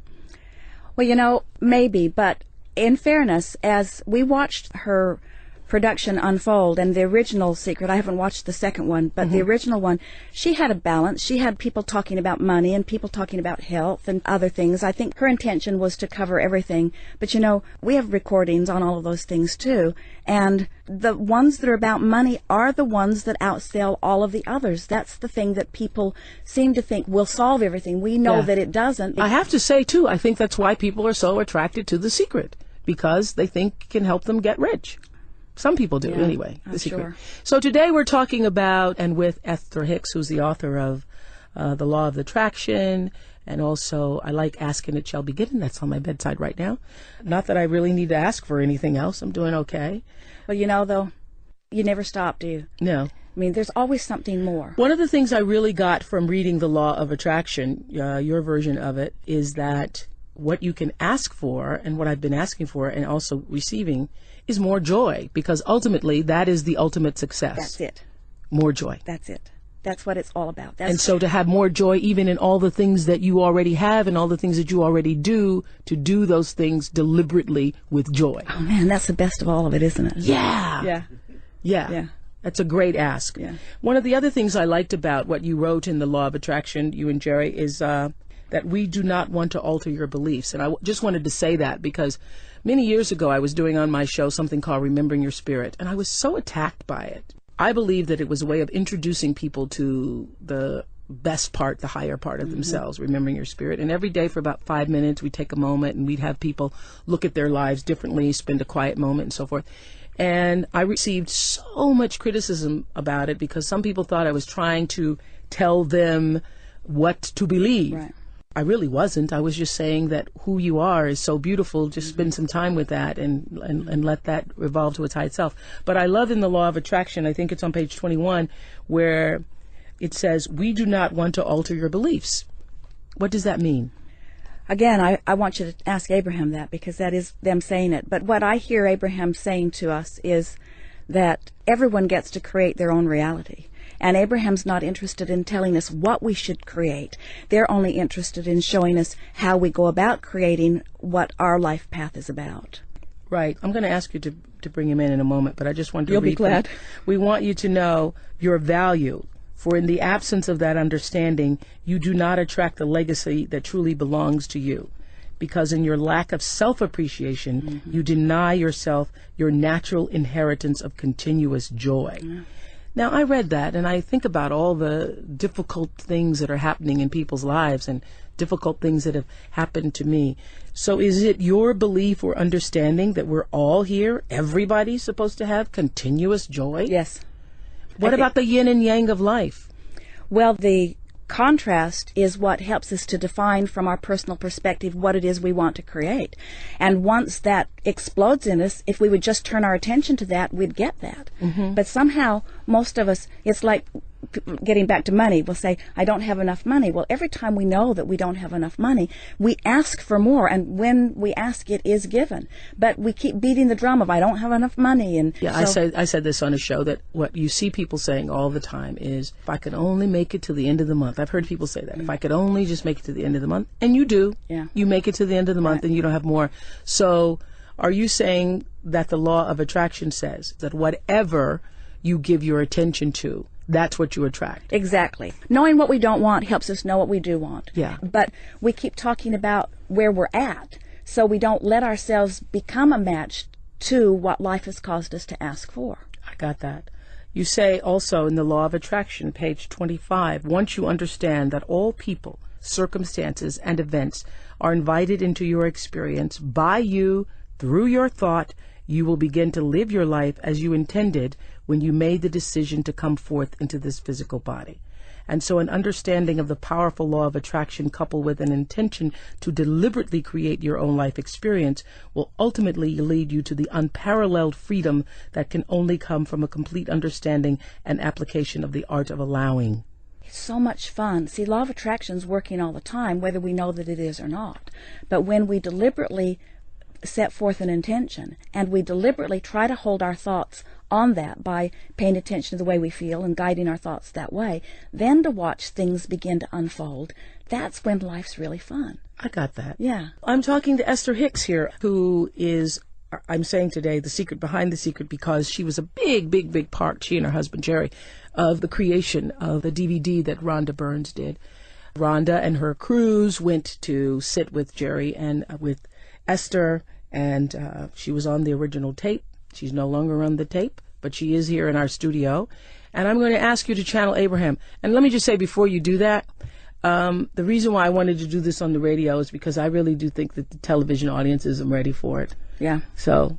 Well, maybe, but in fairness, as we watched her production unfold, and the original Secret, I haven't watched the second one, but the original one, she had a balance. She had people talking about money and people talking about health and other things. I think her intention was to cover everything. But we have recordings on all of those things too, and the ones that are about money are the ones that outsell all of the others. That's the thing that people seem to think will solve everything. We know that it doesn't. I have to say too, I think that's why people are so attracted to The Secret, because they think it can help them get rich. Some people do, anyway. The Secret. Sure. So today we're talking about, and with Esther Hicks, who's the author of The Law of Attraction, and also I Like Asking It Shall Be Given. That's on my bedside right now. Not that I really need to ask for anything else. I'm doing okay. Well, though, you never stop, do you? No. I mean, there's always something more. One of the things I really got from reading The Law of Attraction, your version of it, is that what you can ask for, and what I've been asking for and also receiving, is more joy, because ultimately that is the ultimate success. That's it. More joy. That's it. That's what it's all about. And so to have more joy even in all the things that you already have and all the things that you already do, to do those things deliberately with joy. Oh man, that's the best of all of it, isn't it? Yeah. Yeah. Yeah. Yeah. That's a great ask. Yeah. One of the other things I liked about what you wrote in The Law of Attraction, you and Jerry, is that we do not want to alter your beliefs. And I just wanted to say that because many years ago I was doing on my show something called Remembering Your Spirit, and I was so attacked by it. I believe that it was a way of introducing people to the best part, the higher part of themselves, remembering your spirit. And every day for about 5 minutes, we'd take a moment and we'd have people look at their lives differently, spend a quiet moment and so forth. And I received so much criticism about it because some people thought I was trying to tell them what to believe. Right. I really wasn't. I was just saying that who you are is so beautiful. Just spend some time with that and let that evolve to its high self. But I love in The Law of Attraction, I think it's on page 21, where it says, we do not want to alter your beliefs. What does that mean? Again, I want you to ask Abraham that, because that is them saying it. But what I hear Abraham saying to us is that everyone gets to create their own reality. And Abraham's not interested in telling us what we should create. They're only interested in showing us how we go about creating what our life path is about. Right. I'm going to ask you to bring him in a moment, but I just want to You'll read be glad. We want you to know your value, for in the absence of that understanding, you do not attract the legacy that truly belongs to you. Because in your lack of self-appreciation, you deny yourself your natural inheritance of continuous joy. Now, I read that, and I think about all the difficult things that are happening in people's lives and difficult things that have happened to me. So is it your belief or understanding that we're all here, everybody's supposed to have continuous joy? Yes. What about the yin and yang of life? Well, the contrast is what helps us to define from our personal perspective what it is we want to create. And once that explodes in us, if we would just turn our attention to that, we'd get that. But somehow, most of us, it's like getting back to money, we'll say, I don't have enough money. Well, every time we know that we don't have enough money, we ask for more, and when we ask, it is given. But we keep beating the drum of, I don't have enough money. And yeah, I said this on a show, that what you see people saying all the time is, if I could only make it to the end of the month. I've heard people say that. If I could only just make it to the end of the month. And you do. Yeah. You make it to the end of the month and you don't have more. So are you saying that the law of attraction says that whatever you give your attention to, that's what you attract. Exactly. Knowing what we don't want helps us know what we do want. Yeah. But we keep talking about where we're at, so we don't let ourselves become a match to what life has caused us to ask for. I got that. You say also in the Law of Attraction, page 25, once you understand that all people, circumstances, and events are invited into your experience by you through your thought, you will begin to live your life as you intended when you made the decision to come forth into this physical body. And so an understanding of the powerful law of attraction coupled with an intention to deliberately create your own life experience will ultimately lead you to the unparalleled freedom that can only come from a complete understanding and application of the art of allowing. It's so much fun. See, law of attraction's working all the time, whether we know that it is or not. But when we deliberately set forth an intention and we deliberately try to hold our thoughts on that by paying attention to the way we feel and guiding our thoughts that way, then to watch things begin to unfold, that's when life's really fun. I got that. Yeah. I'm talking to Esther Hicks here, who is, I'm saying today, the secret behind the secret, because she was a big part, she and her husband Jerry, of the creation of the DVD that Rhonda Burns did. Rhonda and her crews went to sit with Jerry and with Esther, and she was on the original tape. She's no longer on the tape, but she is here in our studio. And I'm going to ask you to channel Abraham. And let me just say before you do that, the reason why I wanted to do this on the radio is because I really do think that the television audience isn't ready for it. Yeah. So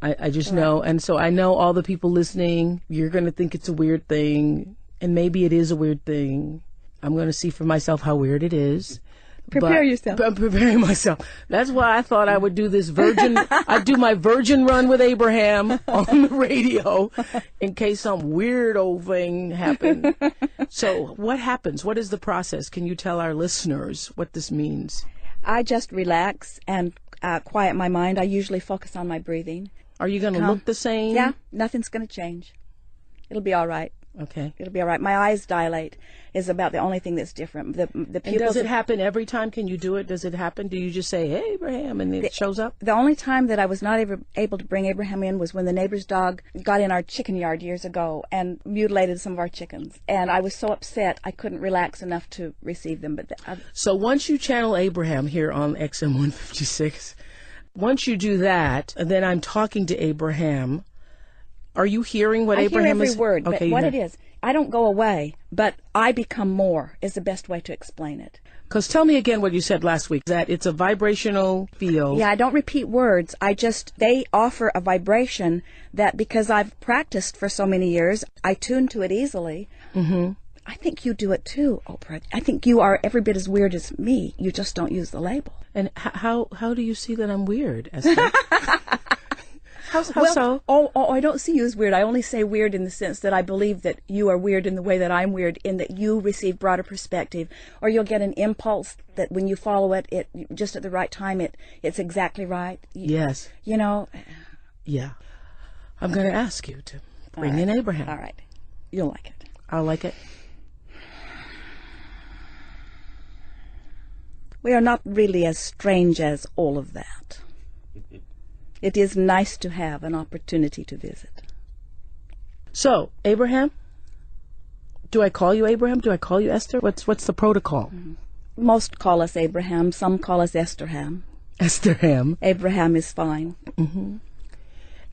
I just know. And so I know all the people listening, you're going to think it's a weird thing. And maybe it is a weird thing. I'm going to see for myself how weird it is. Prepare yourself. I'm preparing myself. That's why I thought I would do this I'd do my virgin run with Abraham on the radio in case some weird old thing happened. So what happens? What is the process? Can you tell our listeners what this means? I just relax and quiet my mind. I usually focus on my breathing. Are you going to look the same? Yeah, nothing's going to change. It'll be all right. Okay. It'll be all right. My eyes dilate is about the only thing that's different. The pupils. And does it happen every time? Can you do it? Does it happen? Do you just say, "Hey, Abraham," and it shows up? The only time that I was not able to bring Abraham in was when the neighbor's dog got in our chicken yard years ago and mutilated some of our chickens. And I was so upset I couldn't relax enough to receive them. But so once you channel Abraham here on XM 156, once you do that, and then I'm talking to Abraham. Are you hearing what Abraham is? I hear every word, but okay, what it is, I don't go away, but I become more is the best way to explain it. Because tell me again what you said last week, that it's a vibrational field. Yeah, I don't repeat words. They offer a vibration that because I've practiced for so many years, I tune to it easily. Mm-hmm. I think you do it too, Oprah. I think you are every bit as weird as me. You just don't use the label. And how do you see that I'm weird, Esther? How so? I don't see you as weird. I only say weird in the sense that I believe that you are weird in the way that I'm weird, in that you receive broader perspective, or you'll get an impulse that when you follow it just at the right time, it's exactly right. Yes. You know. Yeah. I'm going to ask you to bring in Abraham. All right. You'll like it. I'll like it. We are not really as strange as all of that. It is nice to have an opportunity to visit. So, Abraham? Do I call you Abraham? Do I call you Esther? What's the protocol? Mm-hmm. Most call us Abraham. Some call us Estherham. Estherham. Abraham is fine. Mm-hmm.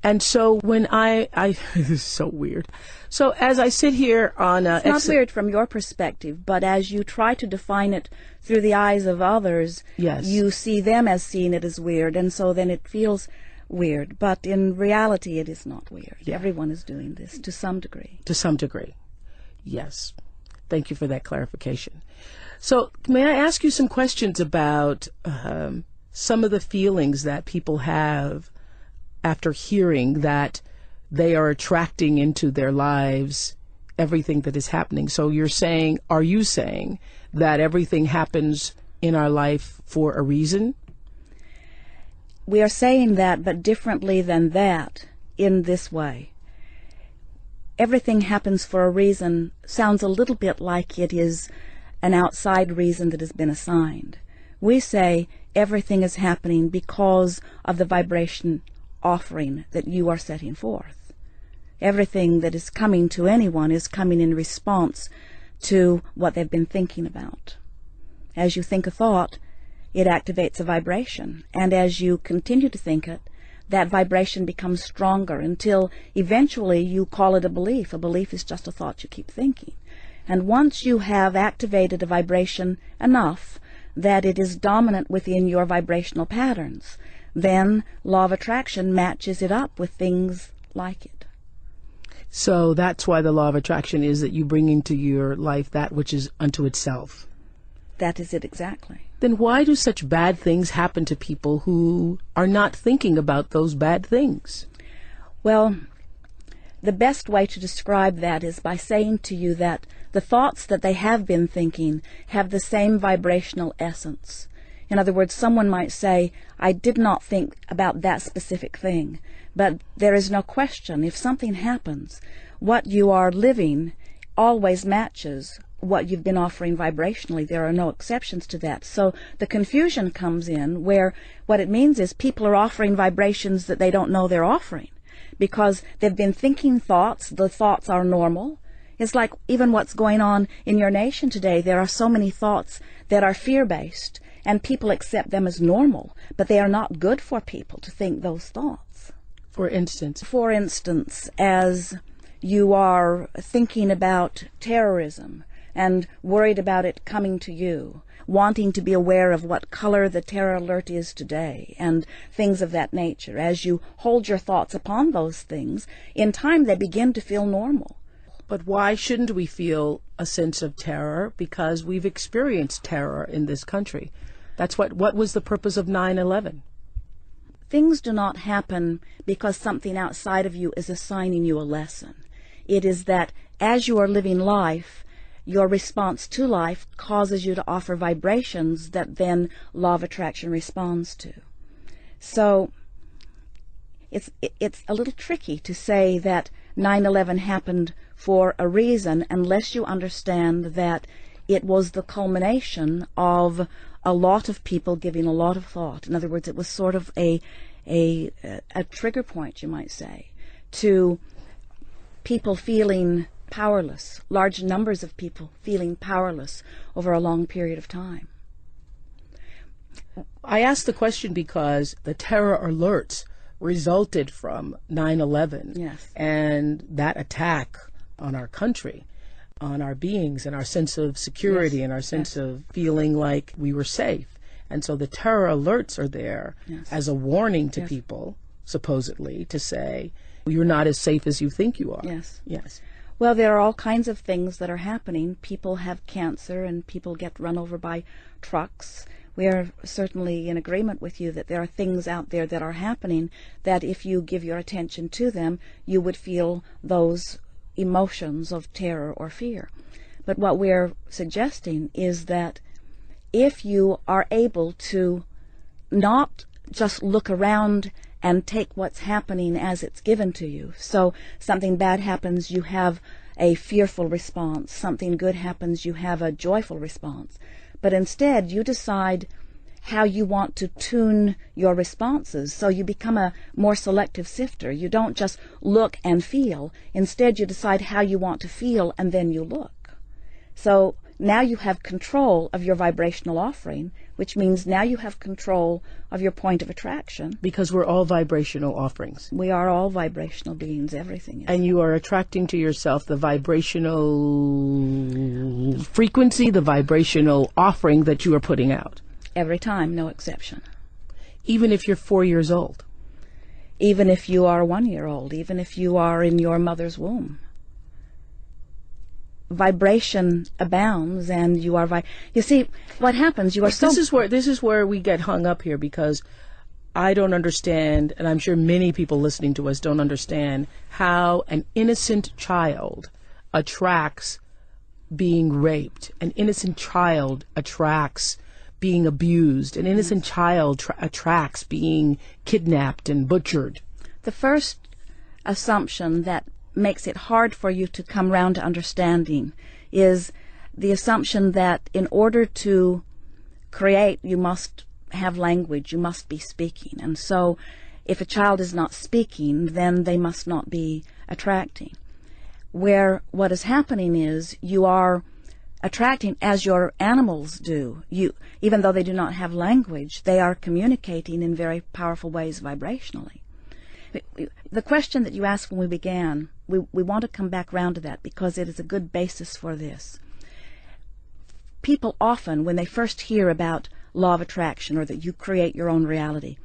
And so when I this is so weird. So as I sit here on... it's not weird from your perspective, but as you try to define it through the eyes of others, yes, you see them as seeing it as weird, and so then it feels weird. But in reality, it is not weird. Yeah. Everyone is doing this to some degree. To some degree. Yes. Thank you for that clarification. So may I ask you some questions about some of the feelings that people have after hearing that they are attracting into their lives everything that is happening? So are you saying that everything happens in our life for a reason? We are saying that, but differently than that, in this way. Everything happens for a reason sounds a little bit like it is an outside reason that has been assigned. We say everything is happening because of the vibration offering that you are setting forth. Everything that is coming to anyone is coming in response to what they've been thinking about. As you think a thought, it activates a vibration, and as you continue to think it, that vibration becomes stronger until eventually you call it a belief. A belief is just a thought you keep thinking. And once you have activated a vibration enough that it is dominant within your vibrational patterns, then law of attraction matches it up with things like it. So that's why the law of attraction is that you bring into your life that which is unto itself. That is it exactly. Then why do such bad things happen to people who are not thinking about those bad things? Well, the best way to describe that is by saying to you that the thoughts that they have been thinking have the same vibrational essence. In other words, someone might say, I did not think about that specific thing. But there is no question, if something happens, what you are living always matches what you've been offering vibrationally. There are no exceptions to that. So the confusion comes in where what it means is people are offering vibrations that they don't know they're offering because they've been thinking thoughts. The thoughts are normal. It's like even what's going on in your nation today. There are so many thoughts that are fear-based, and people accept them as normal, but they are not good for people to think those thoughts. For instance, as you are thinking about terrorism and worried about it coming to you, wanting to be aware of what color the terror alert is today, and things of that nature, as you hold your thoughts upon those things, in time they begin to feel normal. But why shouldn't we feel a sense of terror? Because we've experienced terror in this country. That's what was the purpose of 9/11? Things do not happen because something outside of you is assigning you a lesson. It is that as you are living life, your response to life causes you to offer vibrations that then law of attraction responds to. So it's a little tricky to say that 9/11 happened for a reason unless you understand that it was the culmination of a lot of people giving a lot of thought. In other words, it was sort of a trigger point, you might say, to people feeling powerless, large numbers of people feeling powerless over a long period of time. I asked the question because the terror alerts resulted from 9/11. Yes. And that attack on our country, on our beings and our sense of security, Yes. and our sense of feeling like we were safe. And so the terror alerts are there Yes. as a warning to Yes. people, supposedly, to say, you're not as safe as you think you are. Yes. Yes. Well, there are all kinds of things that are happening. People have cancer and people get run over by trucks. We are certainly in agreement with you that there are things out there that are happening that if you give your attention to them, you would feel those emotions of terror or fear. But what we're suggesting is that if you are able to not just look around and take what's happening as it's given to you. So something bad happens, you have a fearful response. Something good happens, you have a joyful response. But instead, you decide how you want to tune your responses. So you become a more selective sifter. You don't just look and feel. Instead, you decide how you want to feel, and then you look. So now you have control of your vibrational offering, which means now you have control of your point of attraction. Because we're all vibrational offerings. We are all vibrational beings, everything is. And you are attracting to yourself the vibrational frequency, the vibrational offering that you are putting out. Every time, no exception. Even if you're 4 years old. Even if you are 1 year old, even if you are in your mother's womb. Vibration abounds, and you are you see what happens, you are so this is where we get hung up here, because I don't understand, and I'm sure many people listening to us don't understand, how an innocent child attracts being raped. An innocent child attracts being abused. An innocent child attracts being kidnapped and butchered. The first assumption that makes it hard for you to come round to understanding is the assumption that in order to create, you must have language, you must be speaking. And so If a child is not speaking, then they must not be attracting. Where what is happening is you are attracting as your animals do. Even though they do not have language, they are communicating in very powerful ways vibrationally. The question that you asked when we began, we want to come back round to that because it is a good basis for this. People often, when they first hear about law of attraction or that you create your own reality,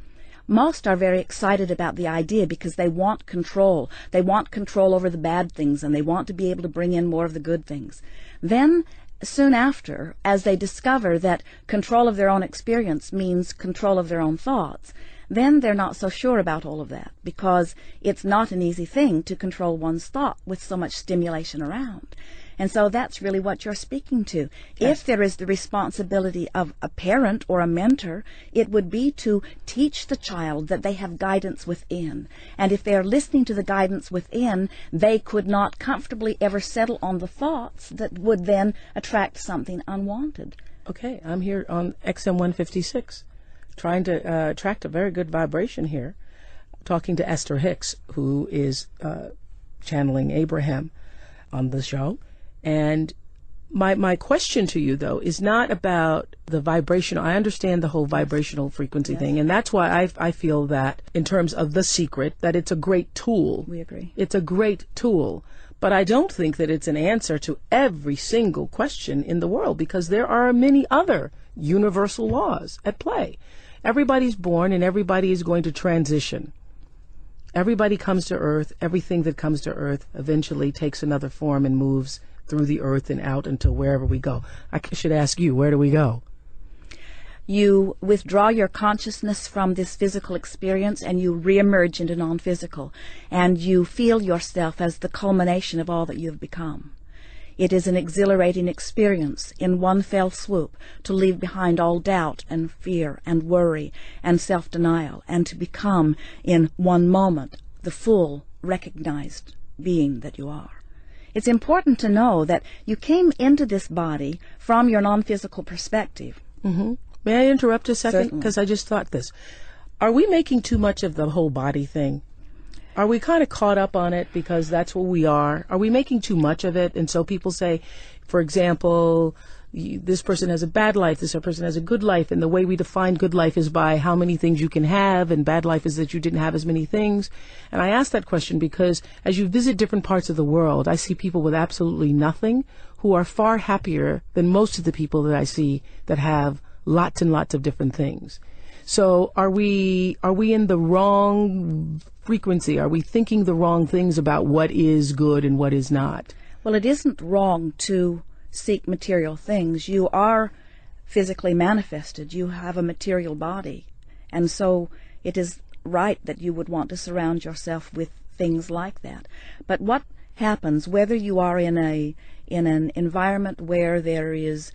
most are very excited about the idea because they want control. They want control over the bad things and they want to be able to bring in more of the good things. Then, soon after, as they discover that control of their own experience means control of their own thoughts, then they're not so sure about all of that because it's not an easy thing to control one's thought with so much stimulation around. And so that's really what you're speaking to. Yes. If there is the responsibility of a parent or a mentor, it would be to teach the child that they have guidance within. And if they're listening to the guidance within, they could not comfortably ever settle on the thoughts that would then attract something unwanted. Okay, I'm here on XM 156, trying to attract a very good vibration here, talking to Esther Hicks, who is channeling Abraham on the show. And my question to you, though, is not about the vibrational. I understand the whole vibrational frequency thing, and that's why I feel that in terms of The Secret, that it's a great tool. We agree. It's a great tool. But I don't think that it's an answer to every single question in the world because there are many other universal laws at play. Everybody's born and everybody is going to transition. Everybody comes to Earth. Everything that comes to Earth eventually takes another form and moves through the earth and out until wherever we go. I should ask you, where do we go? You withdraw your consciousness from this physical experience and you reemerge into non-physical, and you feel yourself as the culmination of all that you've become. It is an exhilarating experience in one fell swoop to leave behind all doubt and fear and worry and self-denial and to become in one moment the full recognized being that you are. It's important to know that you came into this body from your non-physical perspective. Mm-hmm. May I interrupt a second? Because I just thought this. Are we making too much of the whole body thing? Are we kind of caught up on it because that's what we are? Are we making too much of it? And so people say, for example, this person has a bad life, this person has a good life, and the way we define good life is by how many things you can have, and bad life is that you didn't have as many things. And I ask that question because as you visit different parts of the world, I see people with absolutely nothing who are far happier than most of the people that I see that have lots and lots of different things. So are we in the wrong frequency? Are we thinking the wrong things about what is good and what is not? Well, it isn't wrong to seek material things. You are physically manifested. You have a material body. And so it is right that you would want to surround yourself with things like that. But what happens, whether you are in an environment where there is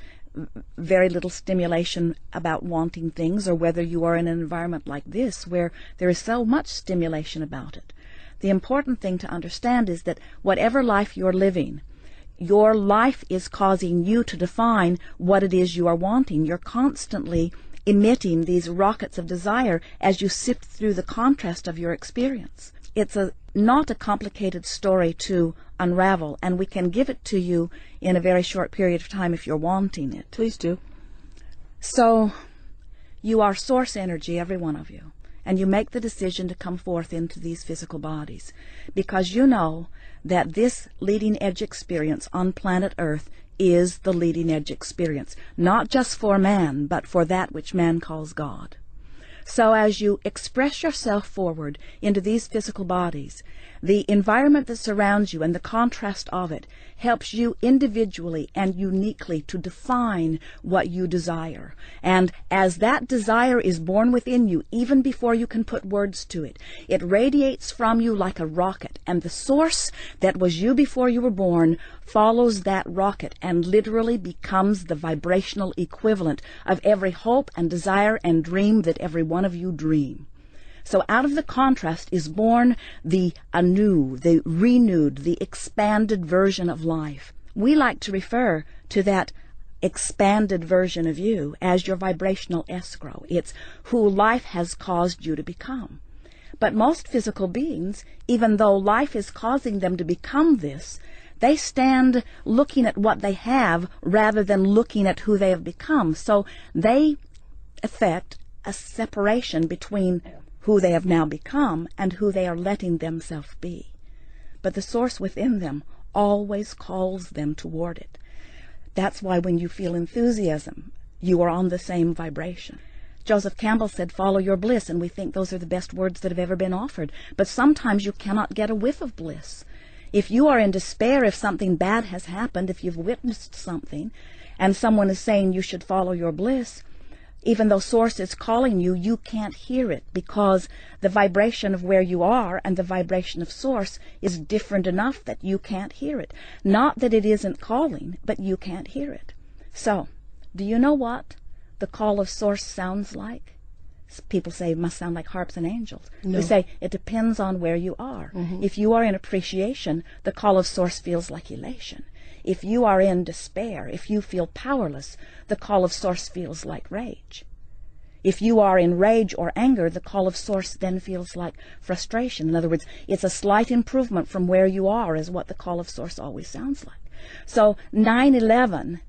very little stimulation about wanting things, or whether you are in an environment like this where there is so much stimulation about it, the important thing to understand is that whatever life you're living, your life is causing you to define what it is you are wanting. You're constantly emitting these rockets of desire as you sift through the contrast of your experience. It's not a complicated story to unravel, and we can give it to you in a very short period of time if you're wanting it. Please do. So, you are source energy, every one of you, and you make the decision to come forth into these physical bodies because you know that this leading edge experience on planet Earth is the leading edge experience, not just for man, but for that which man calls God. So as you express yourself forward into these physical bodies, the environment that surrounds you and the contrast of it helps you individually and uniquely to define what you desire. And as that desire is born within you, even before you can put words to it, it radiates from you like a rocket. And the source that was you before you were born follows that rocket and literally becomes the vibrational equivalent of every hope and desire and dream that every one of you dream. So out of the contrast is born the anew, the renewed, the expanded version of life. We like to refer to that expanded version of you as your vibrational escrow. It's who life has caused you to become. But most physical beings, even though life is causing them to become this, they stand looking at what they have rather than looking at who they have become. So they affect a separation between who they have now become and who they are letting themselves be. But the source within them always calls them toward it. That's why when you feel enthusiasm, you are on the same vibration. Joseph Campbell said, follow your bliss, and we think those are the best words that have ever been offered. But sometimes you cannot get a whiff of bliss. If you are in despair, if something bad has happened, if you've witnessed something, and someone is saying you should follow your bliss, even though Source is calling you, you can't hear it because the vibration of where you are and the vibration of Source is different enough that you can't hear it. Not that it isn't calling, but you can't hear it. So, do you know what the call of Source sounds like? People say it must sound like harps and angels. No. We say it depends on where you are. Mm-hmm. If you are in appreciation, the call of Source feels like elation. If you are in despair, if you feel powerless, the call of Source feels like rage. If you are in rage or anger, the call of Source then feels like frustration. In other words, it's a slight improvement from where you are is what the call of Source always sounds like. So 9/11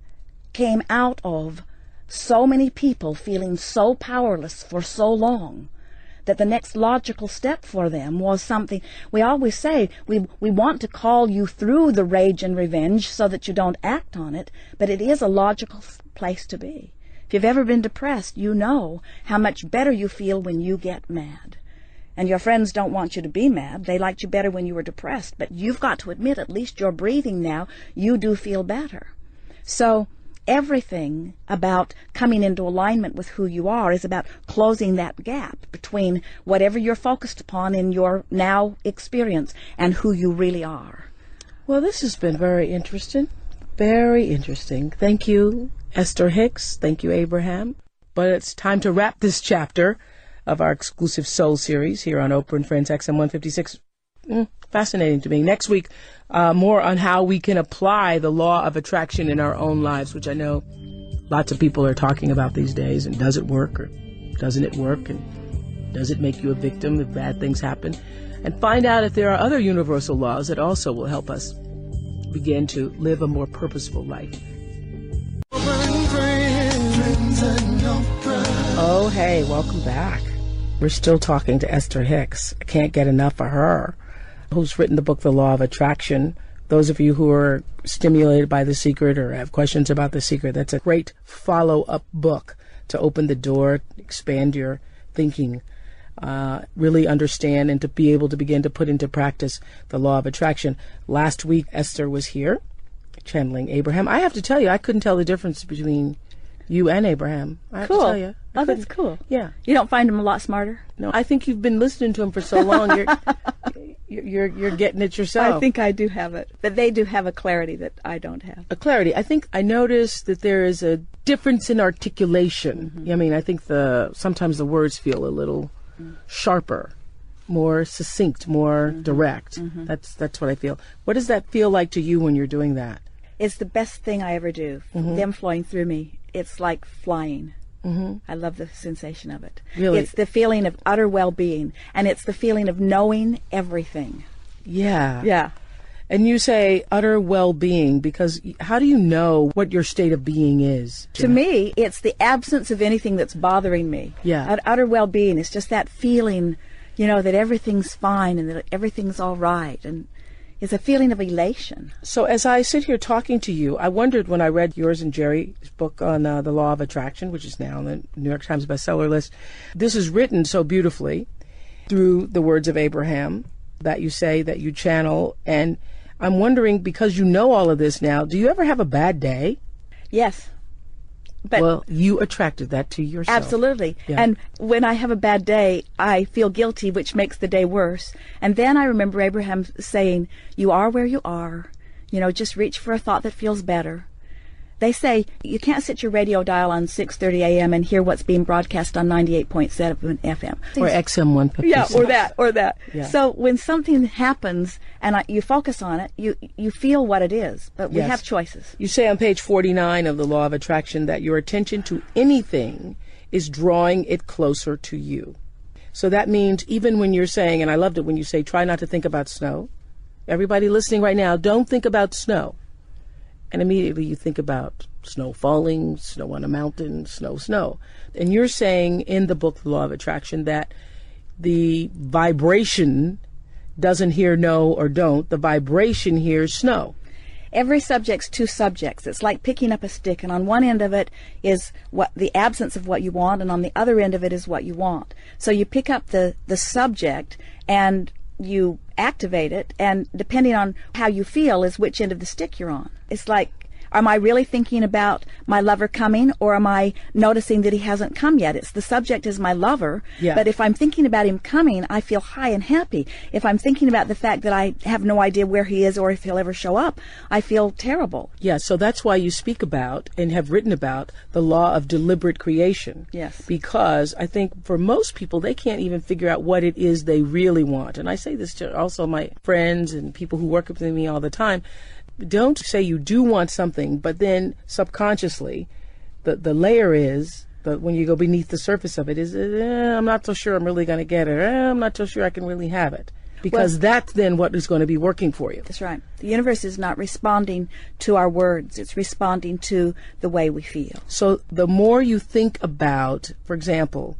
came out of so many people feeling so powerless for so long that the next logical step for them was something. We always say we want to call you through the rage and revenge so that you don't act on it, but it is a logical place to be. If you've ever been depressed, you know how much better you feel when you get mad. And your friends don't want you to be mad. They liked you better when you were depressed. But you've got to admit, at least you're breathing now, you do feel better. So everything about coming into alignment with who you are is about closing that gap between whatever you're focused upon in your now experience and who you really are. Well, this has been very interesting. Very interesting. Thank you, Esther Hicks. Thank you, Abraham. But it's time to wrap this chapter of our exclusive Soul series here on Oprah and Friends XM 156. Fascinating to me. Next week, more on how we can apply the law of attraction in our own lives, which I know lots of people are talking about these days. And does it work or doesn't it work? And does it make you a victim if bad things happen? And find out if there are other universal laws that also will help us begin to live a more purposeful life. Oh, hey, welcome back. We're still talking to Esther Hicks. I can't get enough of her, who's written the book, The Law of Attraction. Those of you who are stimulated by The Secret or have questions about The Secret, that's a great follow-up book to open the door, expand your thinking, really understand and to be able to begin to put into practice the law of attraction. Last week, Esther was here, channeling Abraham. I have to tell you, I couldn't tell the difference between you and Abraham. I have to tell you. Oh, that's cool. Yeah. You don't find him a lot smarter? No, I think you've been listening to him for so long. You're getting it yourself. I think I do have it, but they do have a clarity that I don't have. A clarity. I think I noticed that there is a difference in articulation. Mm-hmm. I mean, I think sometimes the words feel a little sharper, more succinct, more direct. Mm-hmm. That's what I feel. What does that feel like to you when you're doing that? It's the best thing I ever do. Mm-hmm. Them flowing through me. It's like flying. Mm-hmm. I love the sensation of it. Really? It's the feeling of utter well-being, and it's the feeling of knowing everything. Yeah. Yeah. And you say utter well-being because how do you know what your state of being is? To me, it's the absence of anything that's bothering me. Yeah. Utter well-being is just that feeling, that everything's fine and that everything's all right. And it's a feeling of elation. So as I sit here talking to you, I wondered when I read yours and Jerry's book on the law of attraction, which is now on the New York Times bestseller list. This is written so beautifully through the words of Abraham that you say, that you channel. And I'm wondering, because you know all of this now, do you ever have a bad day? Yes. But well, you attracted that to yourself. Absolutely. Yeah. And when I have a bad day, I feel guilty, which makes the day worse. And then I remember Abraham saying, you are where you are. Just reach for a thought that feels better. They say you can't sit your radio dial on 6:30 a.m. and hear what's being broadcast on 98.7 FM. Or XM 156. Yeah, or that. Yeah. So when something happens and you focus on it, you feel what it is. But we have choices. You say on page 49 of the Law of Attraction that your attention to anything is drawing it closer to you. So that means even when you're saying, and I loved it when you say, try not to think about snow. Everybody listening right now, don't think about snow. And immediately you think about snow falling, snow on a mountain, snow. And you're saying in the book, The Law of Attraction, that the vibration doesn't hear no or don't. The vibration hears snow. Every subject's two subjects. It's like picking up a stick, and on one end of it is what the absence of what you want, and on the other end of it is what you want. So you pick up the subject and you activate it, and depending on how you feel is which end of the stick you're on. It's like, am I really thinking about my lover coming, or am I noticing that he hasn't come yet? It's the subject is my lover, but if I'm thinking about him coming, I feel high and happy. If I'm thinking about the fact that I have no idea where he is or if he'll ever show up, I feel terrible. Yeah, so that's why you speak about and have written about the law of deliberate creation. Yes. Because I think for most people, they can't even figure out what it is they really want. And I say this to also my friends and people who work with me all the time. Don't say you do want something, but then subconsciously, the layer is, when you go beneath the surface of it, is, I'm not so sure I'm really going to get it. I'm not so sure I can really have it. Because that's then what is going to be working for you. That's right. The universe is not responding to our words. It's responding to the way we feel. So the more you think about, for example,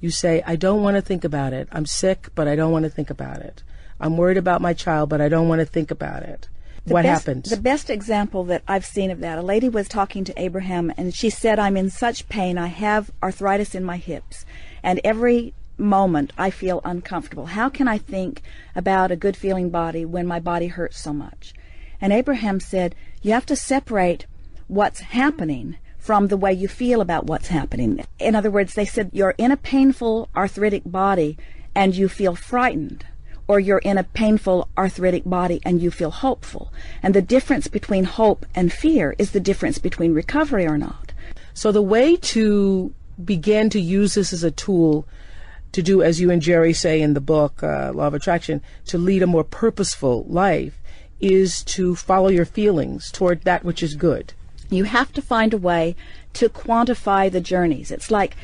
you say, I don't want to think about it. I'm sick, but I don't want to think about it. I'm worried about my child, but I don't want to think about it. What happens? The best example that I've seen of that, a lady was talking to Abraham, and she said, I'm in such pain. I have arthritis in my hips, and every moment I feel uncomfortable. How can I think about a good feeling body when my body hurts so much? And Abraham said, you have to separate what's happening from the way you feel about what's happening. In other words, they said, you're in a painful arthritic body and you feel frightened, or you're in a painful arthritic body and you feel hopeful. And the difference between hope and fear is the difference between recovery or not. So the way to begin to use this as a tool to do, as you and Jerry say in the book, Law of Attraction, to lead a more purposeful life is to follow your feelings toward that which is good. You have to find a way to quantify the journeys. It's like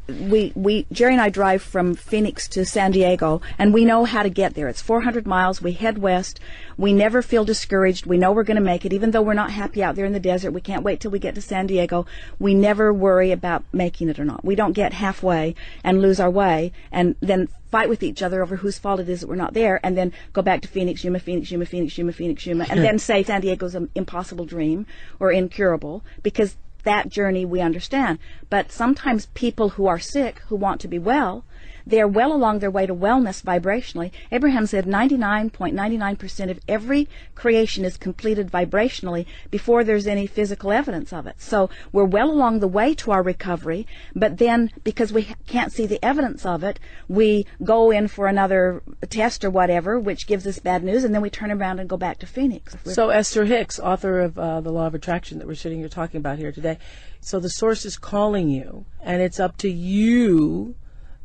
Jerry and I drive from Phoenix to San Diego, and we know how to get there. It's 400 miles. We head west. We never feel discouraged. We know we're going to make it. Even though we're not happy out there in the desert, we can't wait till we get to San Diego. We never worry about making it or not. We don't get halfway and lose our way and then fight with each other over whose fault it is that we're not there, and then go back to Phoenix, Yuma, Phoenix, Yuma, Phoenix, Yuma, Phoenix, Yuma, and then say San Diego's an impossible dream or incurable, because that journey we understand. But sometimes people who are sick, who want to be well, they're well along their way to wellness vibrationally. Abraham said 99.99% of every creation is completed vibrationally before there's any physical evidence of it. So we're well along the way to our recovery, but then because we can't see the evidence of it, we go in for another test or whatever, which gives us bad news, and then we turn around and go back to Phoenix. So Esther Hicks, author of The Law of Attraction that we're sitting here talking about here today, so the source is calling you, and it's up to you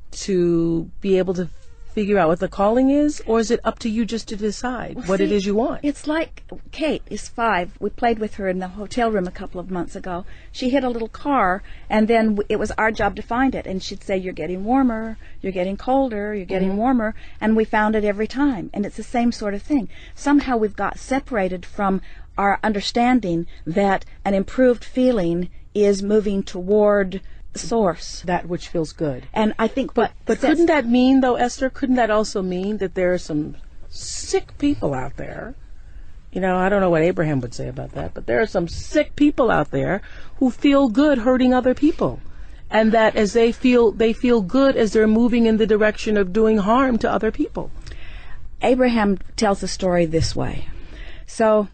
to be able to figure out what the calling is, or is it up to you just to decide what it is you want? It's like Kate is 5. We played with her in the hotel room a couple of months ago. She hit a little car, and then it was our job to find it. And she'd say, you're getting warmer, you're getting colder, you're getting warmer, and we found it every time. And it's the same sort of thing. Somehow we've got separated from our understanding that an improved feeling is moving toward source, that which feels good. And I think but couldn't that mean, though, Esther, couldn't that also mean that there are some sick people out there? You know, I don't know what Abraham would say about that, but there are some sick people out there who feel good hurting other people, and that as they feel good as they're moving in the direction of doing harm to other people. Abraham tells the story this way. So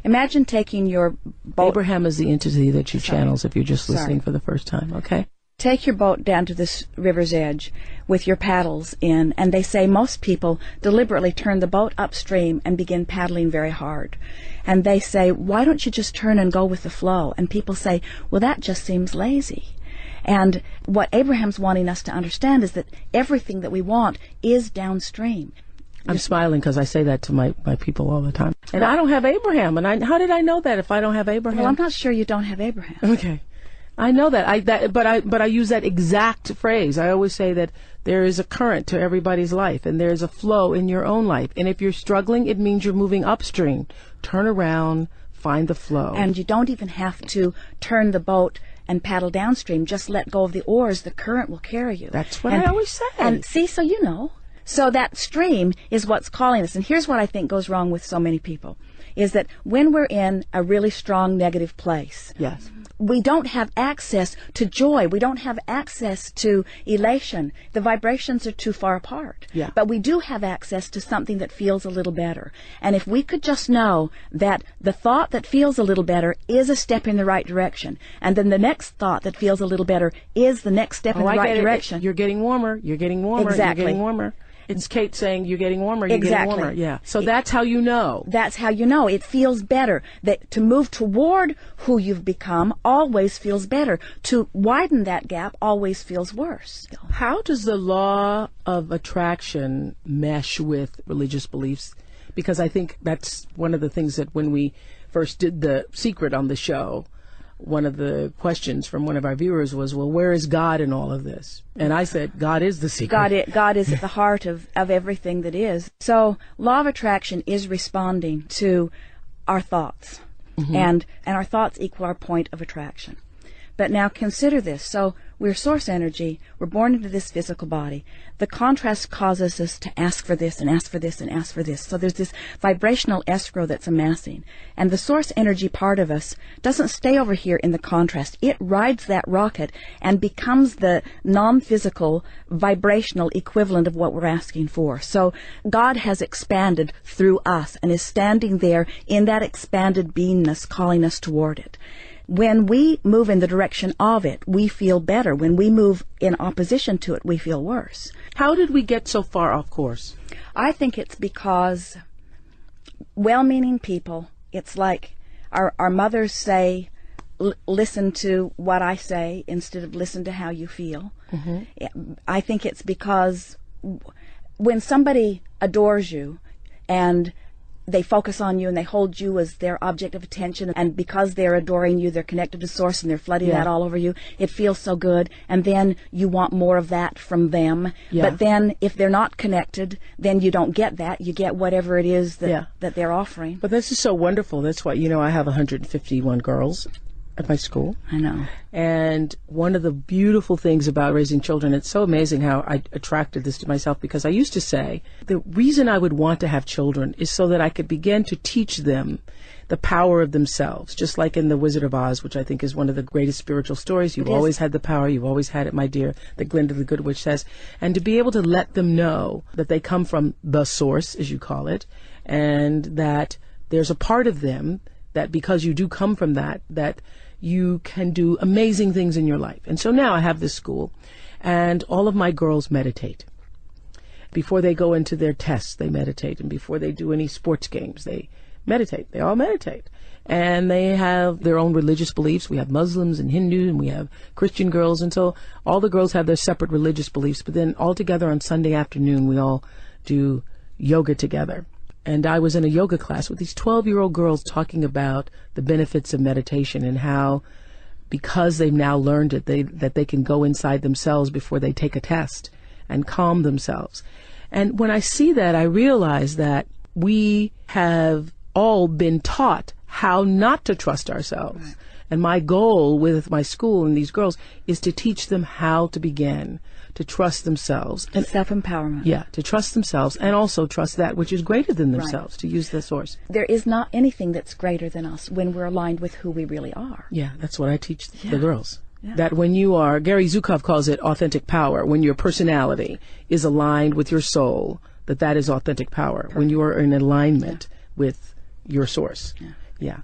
imagine taking your boat. Abraham is the entity that you channels if you're just listening for the first time, okay? Take your boat down to this river's edge with your paddles in, and they say most people deliberately turn the boat upstream and begin paddling very hard. And they say, why don't you just turn and go with the flow? And people say, well, that just seems lazy. And what Abraham's wanting us to understand is that everything that we want is downstream. I'm smiling because I say that to my people all the time. And I don't have Abraham. And how did I know that if I don't have Abraham? Well, I'm not sure you don't have Abraham. Okay. I know that. But I use that exact phrase. I always say that there is a current to everybody's life, and there's a flow in your own life. And if you're struggling, it means you're moving upstream. Turn around, find the flow. And you don't even have to turn the boat and paddle downstream. Just let go of the oars. The current will carry you. That's what I always say. And see, so you know. So that stream is what's calling us. And here's what I think goes wrong with so many people, is that when we're in a really strong negative place, yes, we don't have access to joy. We don't have access to elation. The vibrations are too far apart. Yeah. But we do have access to something that feels a little better. And if we could just know that the thought that feels a little better is a step in the right direction, and then the next thought that feels a little better is the next step in the right direction. You're getting warmer. You're getting warmer. Exactly. You're getting warmer. It's Kate saying, you're getting warmer, you're Exactly. getting warmer. Yeah. So that's how you know. That's how you know. It feels better. That to move toward who you've become always feels better. To widen that gap always feels worse. How does the law of attraction mesh with religious beliefs? Because I think that's one of the things that when we first did The Secret on the show, one of the questions from one of our viewers was, well, where is God in all of this? And I said, God is the secret. God is at the heart of everything that is. So law of attraction is responding to our thoughts. Mm-hmm. And our thoughts equal our point of attraction. But now consider this. So we're source energy. We're born into this physical body. The contrast causes us to ask for this and ask for this and ask for this. So there's this vibrational escrow that's amassing. And the source energy part of us doesn't stay over here in the contrast. It rides that rocket and becomes the non-physical vibrational equivalent of what we're asking for. So God has expanded through us and is standing there in that expanded beingness calling us toward it. When we move in the direction of it, we feel better. When we move in opposition to it, we feel worse. How did we get so far off course? I think it's because well-meaning people, it's like our mothers say, listen to what I say instead of listen to how you feel. Mm-hmm. I think it's because when somebody adores you and they focus on you and they hold you as their object of attention, and because they're adoring you, they're connected to source and they're flooding that all over you. It feels so good, and then you want more of that from them. Yeah. But then if they're not connected, then you don't get that. You get whatever it is that they're offering. But this is so wonderful. That's why, I have 151 girls at my school. I know. And one of the beautiful things about raising children, it's so amazing how I attracted this to myself, because I used to say the reason I would want to have children is so that I could begin to teach them the power of themselves, just like in The Wizard of Oz, which I think is one of the greatest spiritual stories. You've always had the power. You've always had it, my dear, that Glinda the Good Witch says. And to be able to let them know that they come from the source, as you call it, and that there's a part of them that because you do come from that you can do amazing things in your life. And so now I have this school, and all of my girls meditate. Before they go into their tests, they meditate. And before they do any sports games, they meditate. They all meditate. And they have their own religious beliefs. We have Muslims and Hindu, and we have Christian girls. And so all the girls have their separate religious beliefs. But then all together on Sunday afternoon, we all do yoga together. And I was in a yoga class with these 12-year-old girls talking about the benefits of meditation and how, because they've now learned it, that they can go inside themselves before they take a test and calm themselves. And when I see that, I realize that we have all been taught how not to trust ourselves. Right. And my goal with my school and these girls is to teach them how to begin to trust themselves. And self-empowerment. Yeah, to trust themselves and also trust that which is greater than themselves, to use the source. There is not anything that's greater than us when we're aligned with who we really are. Yeah, that's what I teach the girls. Yeah. That when you are, Gary Zukov calls it authentic power, when your personality is aligned with your soul, that is authentic power. Perfect. When you are in alignment with your source. Yeah.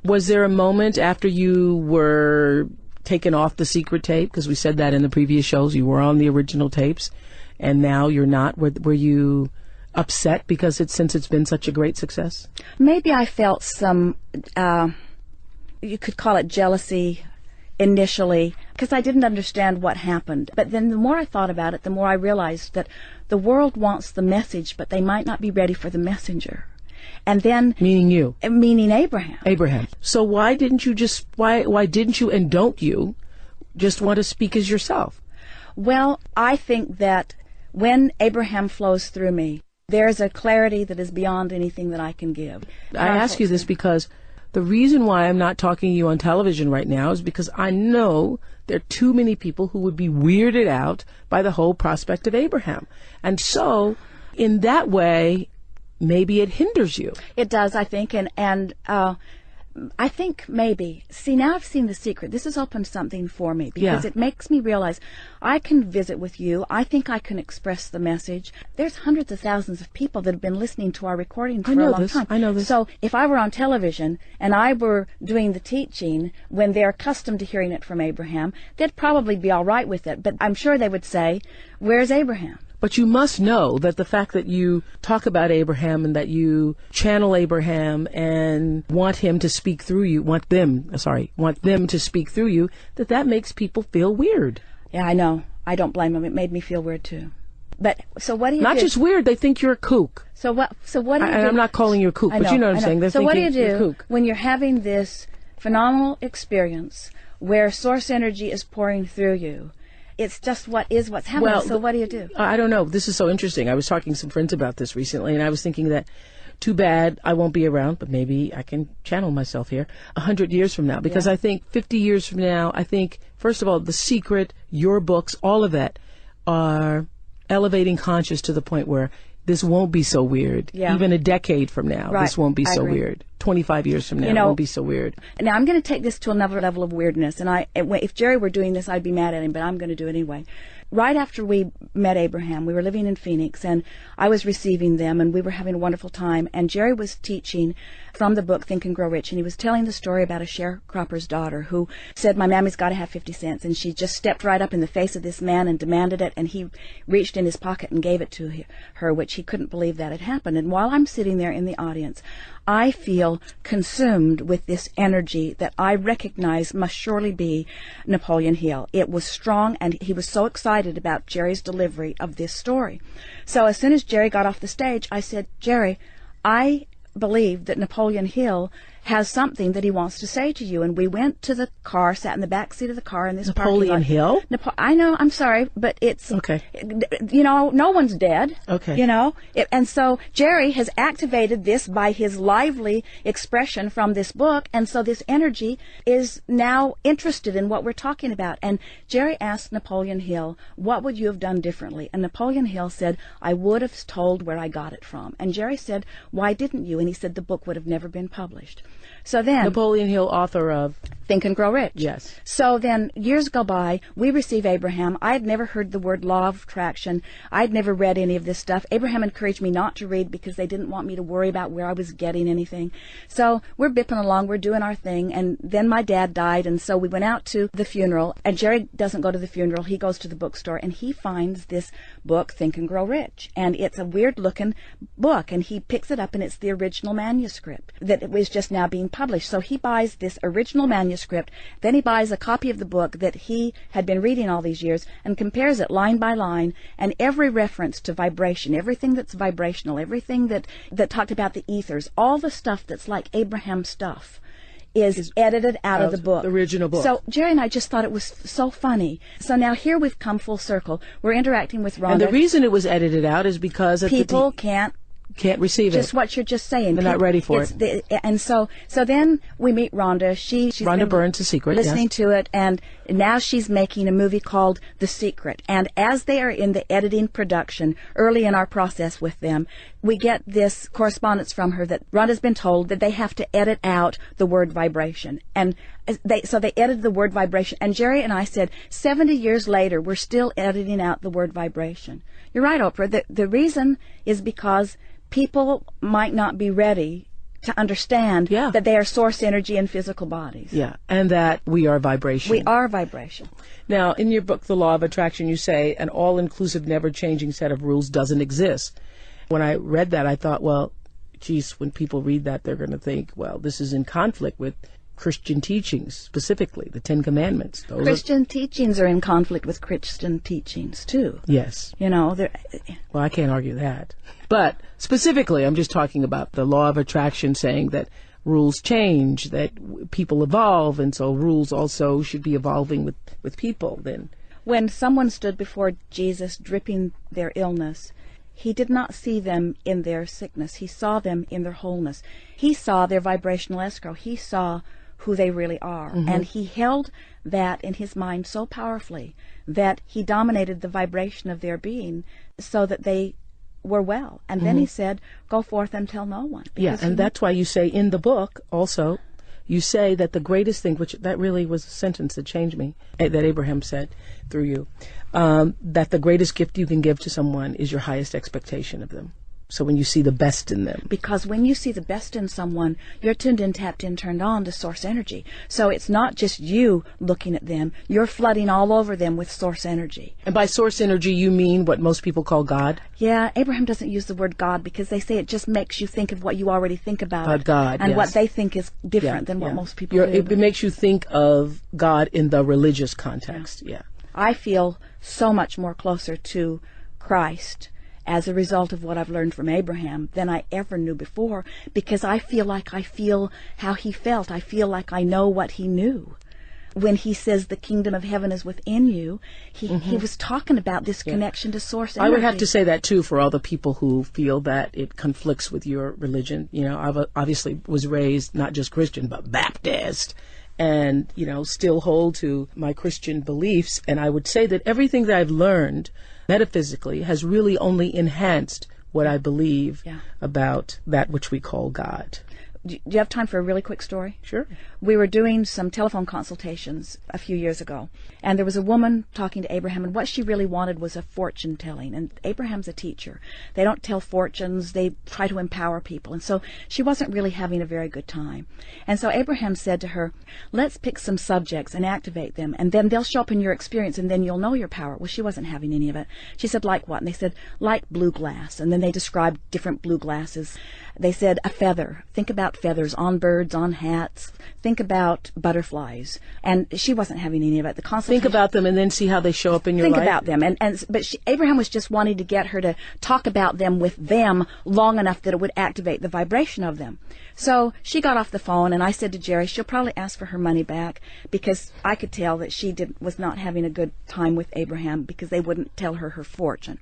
Was there a moment after you were taken off the secret tape, because we said that in the previous shows, you were on the original tapes, and now you're not? Were you upset because since it's been such a great success? Maybe I felt some, you could call it jealousy initially, because I didn't understand what happened. But then the more I thought about it, the more I realized that the world wants the message, but they might not be ready for the messenger. And then... Meaning you. Meaning Abraham. Abraham. So why didn't you why didn't you, and don't you, just want to speak as yourself? Well, I think that when Abraham flows through me, there's a clarity that is beyond anything that I can give. I ask you this because the reason why I'm not talking to you on television right now is because I know there are too many people who would be weirded out by the whole prospect of Abraham. And so, in that way, maybe it hinders you. It does, I think, and I think maybe. See, now I've seen The Secret. This has opened something for me because it makes me realize I can visit with you. I think I can express the message. There's hundreds of thousands of people that have been listening to our recordings for a long time. I know this. So if I were on television and I were doing the teaching when they're accustomed to hearing it from Abraham, they'd probably be all right with it. But I'm sure they would say, "Where's Abraham?" But you must know that the fact that you talk about Abraham and that you channel Abraham and want him to speak through you, want them to speak through you, that makes people feel weird. Yeah, I know. I don't blame them. It made me feel weird too. But so what do you do? Not just weird, they think you're a kook. So what do you do? And I'm not calling you a kook, but you know what I'm saying. They're so what do you you're a do kook. when you're having this phenomenal experience where source energy is pouring through you? It's just what's happening. Well, so what do you do? I don't know. This is so interesting. I was talking to some friends about this recently, and I was thinking that too bad I won't be around, but maybe I can channel myself here 100 years from now. Because I think 50 years from now, I think, first of all, The Secret, your books, all of that are elevating conscious to the point where this won't be so weird. Yeah. Even a decade from now, this won't be so weird. 25 years from now, it won't be so weird. Now, I'm going to take this to another level of weirdness. And if Jerry were doing this, I'd be mad at him, but I'm going to do it anyway. Right after we met Abraham, we were living in Phoenix, and I was receiving them, and we were having a wonderful time. And Jerry was teaching from the book Think and Grow Rich, and he was telling the story about a sharecropper's daughter who said, "My mammy's got to have 50 cents." And she just stepped right up in the face of this man and demanded it, and he reached in his pocket and gave it to her, which he couldn't believe that had happened. And while I'm sitting there in the audience, I feel consumed with this energy that I recognize must surely be Napoleon Hill. It was strong, and he was so excited about Jerry's delivery of this story. So as soon as Jerry got off the stage, I said, "Jerry, I believe that Napoleon Hill has something that he wants to say to you." And we went to the car, sat in the back seat of the car in this Napoleon Hill? I know, I'm sorry, but it's... Okay. You know, no one's dead. Okay. You know? And so Jerry has activated this by his lively expression from this book, and so this energy is now interested in what we're talking about. And Jerry asked Napoleon Hill, "What would you have done differently?" And Napoleon Hill said, "I would have told where I got it from." And Jerry said, "Why didn't you?" And he said, "The book would have never been published." So then... Napoleon Hill, author of... Think and Grow Rich. Yes. So then years go by, we receive Abraham. I had never heard the word law of attraction. I'd never read any of this stuff. Abraham encouraged me not to read because they didn't want me to worry about where I was getting anything. So we're bipping along, we're doing our thing, and then my dad died, and so we went out to the funeral, and Jerry doesn't go to the funeral, he goes to the bookstore, and he finds this book, Think and Grow Rich, and it's a weird-looking book, and he picks it up, and it's the original manuscript that it was just now being published. So he buys this original manuscript, then he buys a copy of the book that he had been reading all these years and compares it line by line, and every reference to vibration, everything that's vibrational, everything that talked about the ethers, all the stuff that's like Abraham stuff is edited out of the book. The original book. So Jerry and I just thought it was so funny. So now here we've come full circle. We're interacting with Rhonda. And the reason it was edited out is because... people can't receive it. Just what you're just saying. They're not ready for it. And so then we meet Rhonda. She's Rhonda Burns, The Secret, listening to it, and now she's making a movie called The Secret. And as they are in the editing production, early in our process with them, we get this correspondence from her that Rhonda's been told that they have to edit out the word vibration. And so they edited the word vibration. And Jerry and I said, 70 years later, we're still editing out the word vibration. You're right, Oprah. The reason is because people might not be ready to understand that they are source energy in physical bodies. Yeah, and that we are vibration. We are vibration. Now, in your book, The Law of Attraction, you say an all-inclusive, never-changing set of rules doesn't exist. When I read that, I thought, well, geez, when people read that, they're going to think, well, this is in conflict with Christian teachings, specifically the Ten Commandments. Christian teachings are in conflict with Christian teachings, too. Yes. You know, well, I can't argue that. But specifically, I'm just talking about the law of attraction, saying that rules change, that people evolve, and so rules also should be evolving with people then. When someone stood before Jesus dripping their illness, he did not see them in their sickness. He saw them in their wholeness. He saw their vibrational escrow. He saw who they really are. Mm-hmm. And he held that in his mind so powerfully that he dominated the vibration of their being so that they were well. And then he said, go forth and tell no one. Yeah, and that's why you say in the book also, you say that the greatest thing, which that really was a sentence that changed me, that Abraham said through you, that the greatest gift you can give to someone is your highest expectation of them. So when you see the best in them. Because when you see the best in someone, you're tuned in, tapped in, turned on to source energy. So it's not just you looking at them, you're flooding all over them with source energy. And by source energy, you mean what most people call God? Yeah, Abraham doesn't use the word God because they say it just makes you think of what you already think about God, and yes. what they think is different than what most people do. It makes you think of God in the religious context, yeah. I feel so much more closer to Christ as a result of what I've learned from Abraham than I ever knew before, because I feel like I feel how he felt. I feel like I know what he knew. When he says the kingdom of heaven is within you, he was talking about this connection to source energy. I would have to say that, too, for all the people who feel that it conflicts with your religion. You know, I obviously was raised not just Christian, but Baptist, and, you know, still hold to my Christian beliefs. And I would say that everything that I've learned metaphysically has really only enhanced what I believe about that which we call God. Do you have time for a really quick story? Sure. We were doing some telephone consultations a few years ago, and there was a woman talking to Abraham, and what she really wanted was a fortune telling. And Abraham's a teacher. They don't tell fortunes. They try to empower people. And so she wasn't really having a very good time. And so Abraham said to her, let's pick some subjects and activate them, and then they'll show up in your experience, and then you'll know your power. Well, she wasn't having any of it. She said, like what? And they said, like blue glass. And then they described different blue glasses. They said, a feather. Think about feathers on birds, on hats. Think about butterflies. And she wasn't having any of it. The consultation, think about them and then see how they show up in your life. Think about them. But Abraham was just wanting to get her to talk about them with them long enough that it would activate the vibration of them. So she got off the phone, and I said to Jerry, she'll probably ask for her money back, because I could tell that she was not having a good time with Abraham because they wouldn't tell her fortune.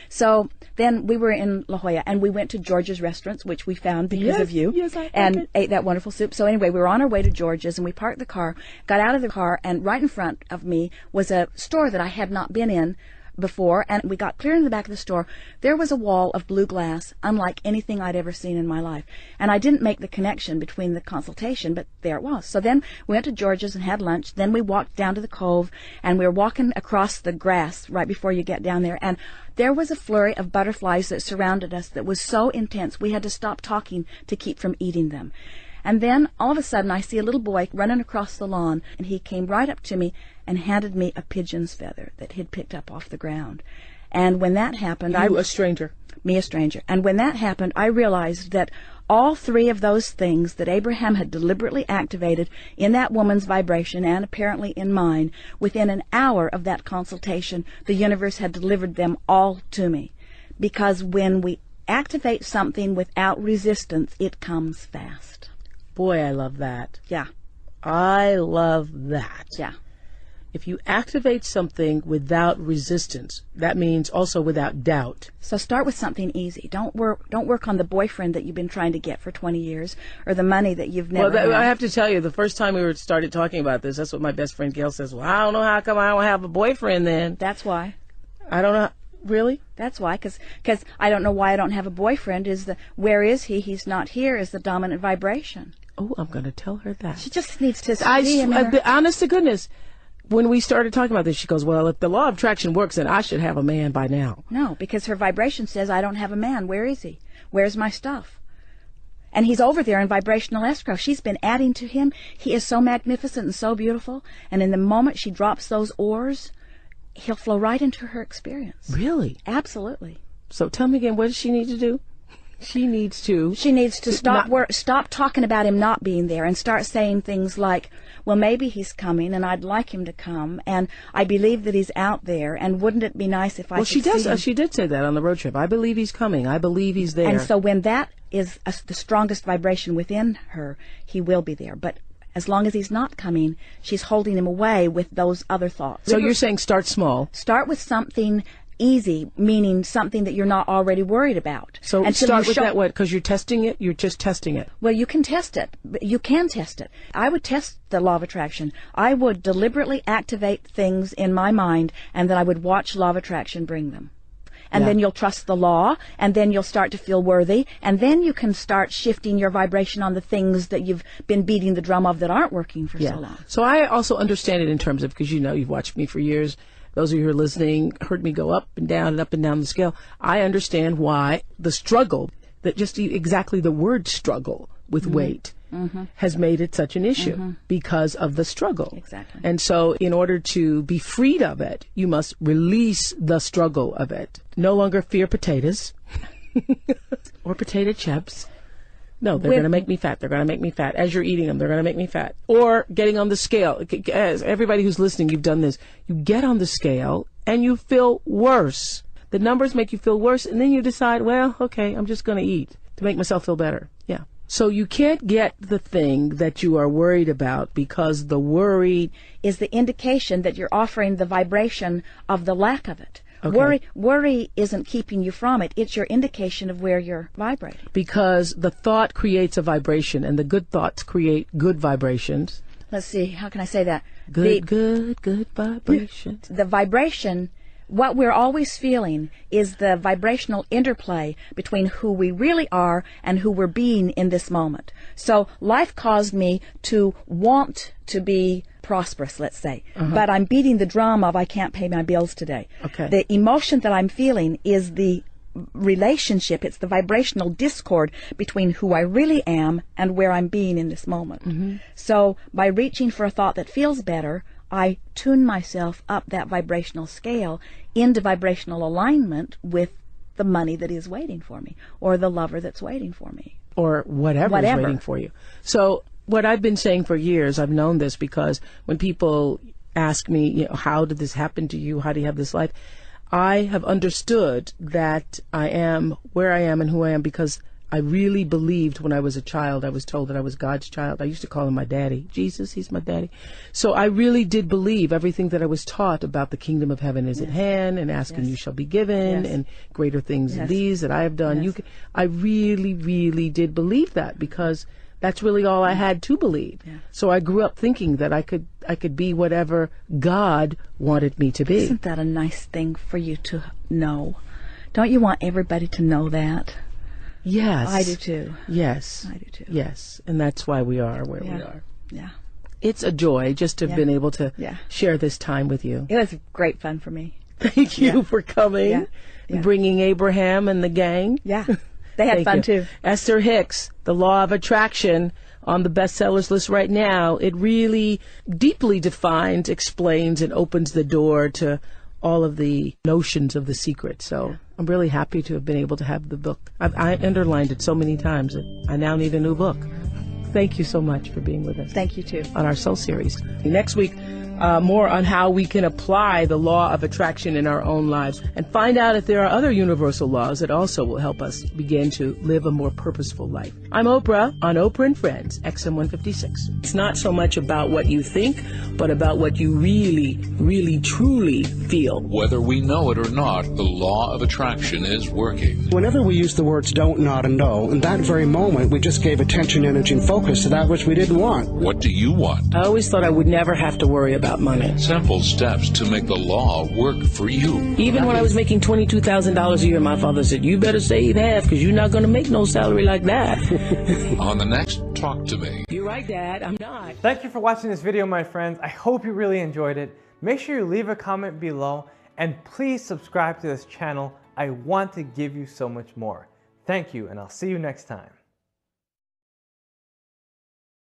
So then we were in La Jolla, and we went to George's Restaurants, which we found because of you, and ate that wonderful soup. So anyway, we were on our way to George's, and we parked the car, got out of the car, and right in front of me was a store that I had not been in before, and we got clear in the back of the store. There was a wall of blue glass unlike anything I'd ever seen in my life, and I didn't make the connection between the consultation, but there it was. So then we went to George's and had lunch. Then we walked down to the cove, and we were walking across the grass right before you get down there, and there was a flurry of butterflies that surrounded us that was so intense we had to stop talking to keep from eating them. And then, all of a sudden, I see a little boy running across the lawn, and he came right up to me and handed me a pigeon's feather that he'd picked up off the ground. And when that happened... You, a stranger. Me, a stranger. And when that happened, I realized that all three of those things that Abraham had deliberately activated in that woman's vibration and apparently in mine, within an hour of that consultation, the universe had delivered them all to me. Because when we activate something without resistance, it comes fast. Boy, I love that. Yeah. I love that. Yeah. If you activate something without resistance, that means also without doubt. So start with something easy. Don't work on the boyfriend that you've been trying to get for 20 years or the money that you've never had. I have to tell you, the first time we started talking about this, that's what my best friend Gail says. Well, I don't know how come I don't have a boyfriend then. That's why. I don't know. Really? That's why, because I don't know why I don't have a boyfriend. Where is he? He's not here is the dominant vibration. Oh, I'm going to tell her that. She just needs to see honest to goodness, when we started talking about this, she goes, well, if the law of attraction works, then I should have a man by now. No, because her vibration says, I don't have a man. Where is he? Where's my stuff? And he's over there in vibrational escrow. She's been adding to him. He is so magnificent and so beautiful. And in the moment she drops those oars, he'll flow right into her experience. Really? Absolutely. So tell me again, what does she need to do? She needs to. She needs to stop talking about him not being there and start saying things like, well, maybe he's coming and I'd like him to come and I believe that he's out there and wouldn't it be nice if I could see him? She did say that on the road trip. I believe he's coming. I believe he's there. And so when that is the strongest vibration within her, he will be there. But as long as he's not coming, she's holding him away with those other thoughts. So you're saying start small. Start with something easy, meaning something that you're not already worried about. So start with that what? Because you're testing it? You're just testing it. Well, you can test it. You can test it. I would test the law of attraction. I would deliberately activate things in my mind, and then I would watch law of attraction bring them. And then you'll trust the law, and then you'll start to feel worthy, and then you can start shifting your vibration on the things that you've been beating the drum of that aren't working for so long. So I also understand it in terms of, because you know, you've watched me for years. Those of you who are listening heard me go up and down the scale. I understand why the struggle, that just exactly the word struggle with weight has made it such an issue because of the struggle. Exactly. And so in order to be freed of it, you must release the struggle of it. No longer fear potatoes or potato chips. No, they're going to make me fat. They're going to make me fat. As you're eating them, they're going to make me fat. Or getting on the scale. As everybody who's listening, you've done this. You get on the scale and you feel worse. The numbers make you feel worse, and then you decide, well, okay, I'm just going to eat to make myself feel better. Yeah. So you can't get the thing that you are worried about because the worry is the indication that you're offering the vibration of the lack of it. Okay. Worry isn't keeping you from it. It's your indication of where you're vibrating. Because the thought creates a vibration, and the good thoughts create good vibrations. Let's see, how can I say that? Good vibrations. The vibration, what we're always feeling is the vibrational interplay between who we really are and who we're being in this moment. So life caused me to want to be prosperous, let's say, but I'm beating the drum of I can't pay my bills today. Okay. The emotion that I'm feeling is the relationship, it's the vibrational discord between who I really am and where I'm being in this moment. So by reaching for a thought that feels better, I tune myself up that vibrational scale into vibrational alignment with the money that is waiting for me, or the lover that's waiting for me, or whatever is waiting for you. So what I've been saying for years, I've known this because when people ask me, you know, how did this happen to you? How do you have this life? I have understood that I am where I am and who I am because I really believed when I was a child. I was told that I was God's child. I used to call him my daddy. Jesus, he's my daddy. So I really did believe everything that I was taught about the kingdom of heaven is at hand, and asking you shall be given, and greater things than these that I have done. I really, really did believe that because that's really all I had to believe. So I grew up thinking that I could be whatever God wanted me to be. Isn't that a nice thing for you to know? Don't you want everybody to know that? Yes. I do too. Yes. I do too. Yes. And that's why we are where we are. Yeah. It's a joy just to have been able to share this time with you. It was great fun for me. Thank you for coming and bringing Abraham and the gang. Yeah. They had fun too. Esther Hicks, The Law of Attraction, on the bestsellers list right now. It really deeply defines, explains, and opens the door to all of the notions of the secret. So I'm really happy to have been able to have the book. I underlined it so many times that I now need a new book. Thank you so much for being with us. Thank you too. On our Soul Series. Next week, more on how we can apply the law of attraction in our own lives and find out if there are other universal laws that also will help us begin to live a more purposeful life. I'm Oprah on Oprah and Friends, XM 156. It's not so much about what you think, but about what you really, really, truly feel. Whether we know it or not, the law of attraction is working. Whenever we use the words don't, not, and no, in that very moment, we just gave attention, energy, and focus to that which we didn't want. What do you want? I always thought I would never have to worry about money. Simple steps to make the law work for you. Even when I was making $22,000 a year, my father said, you better save half because you're not going to make no salary like that. On the next Talk to Me. You're right, Dad. I'm not. Thank you for watching this video, my friends. I hope you really enjoyed it. Make sure you leave a comment below and please subscribe to this channel. I want to give you so much more. Thank you, and I'll see you next time.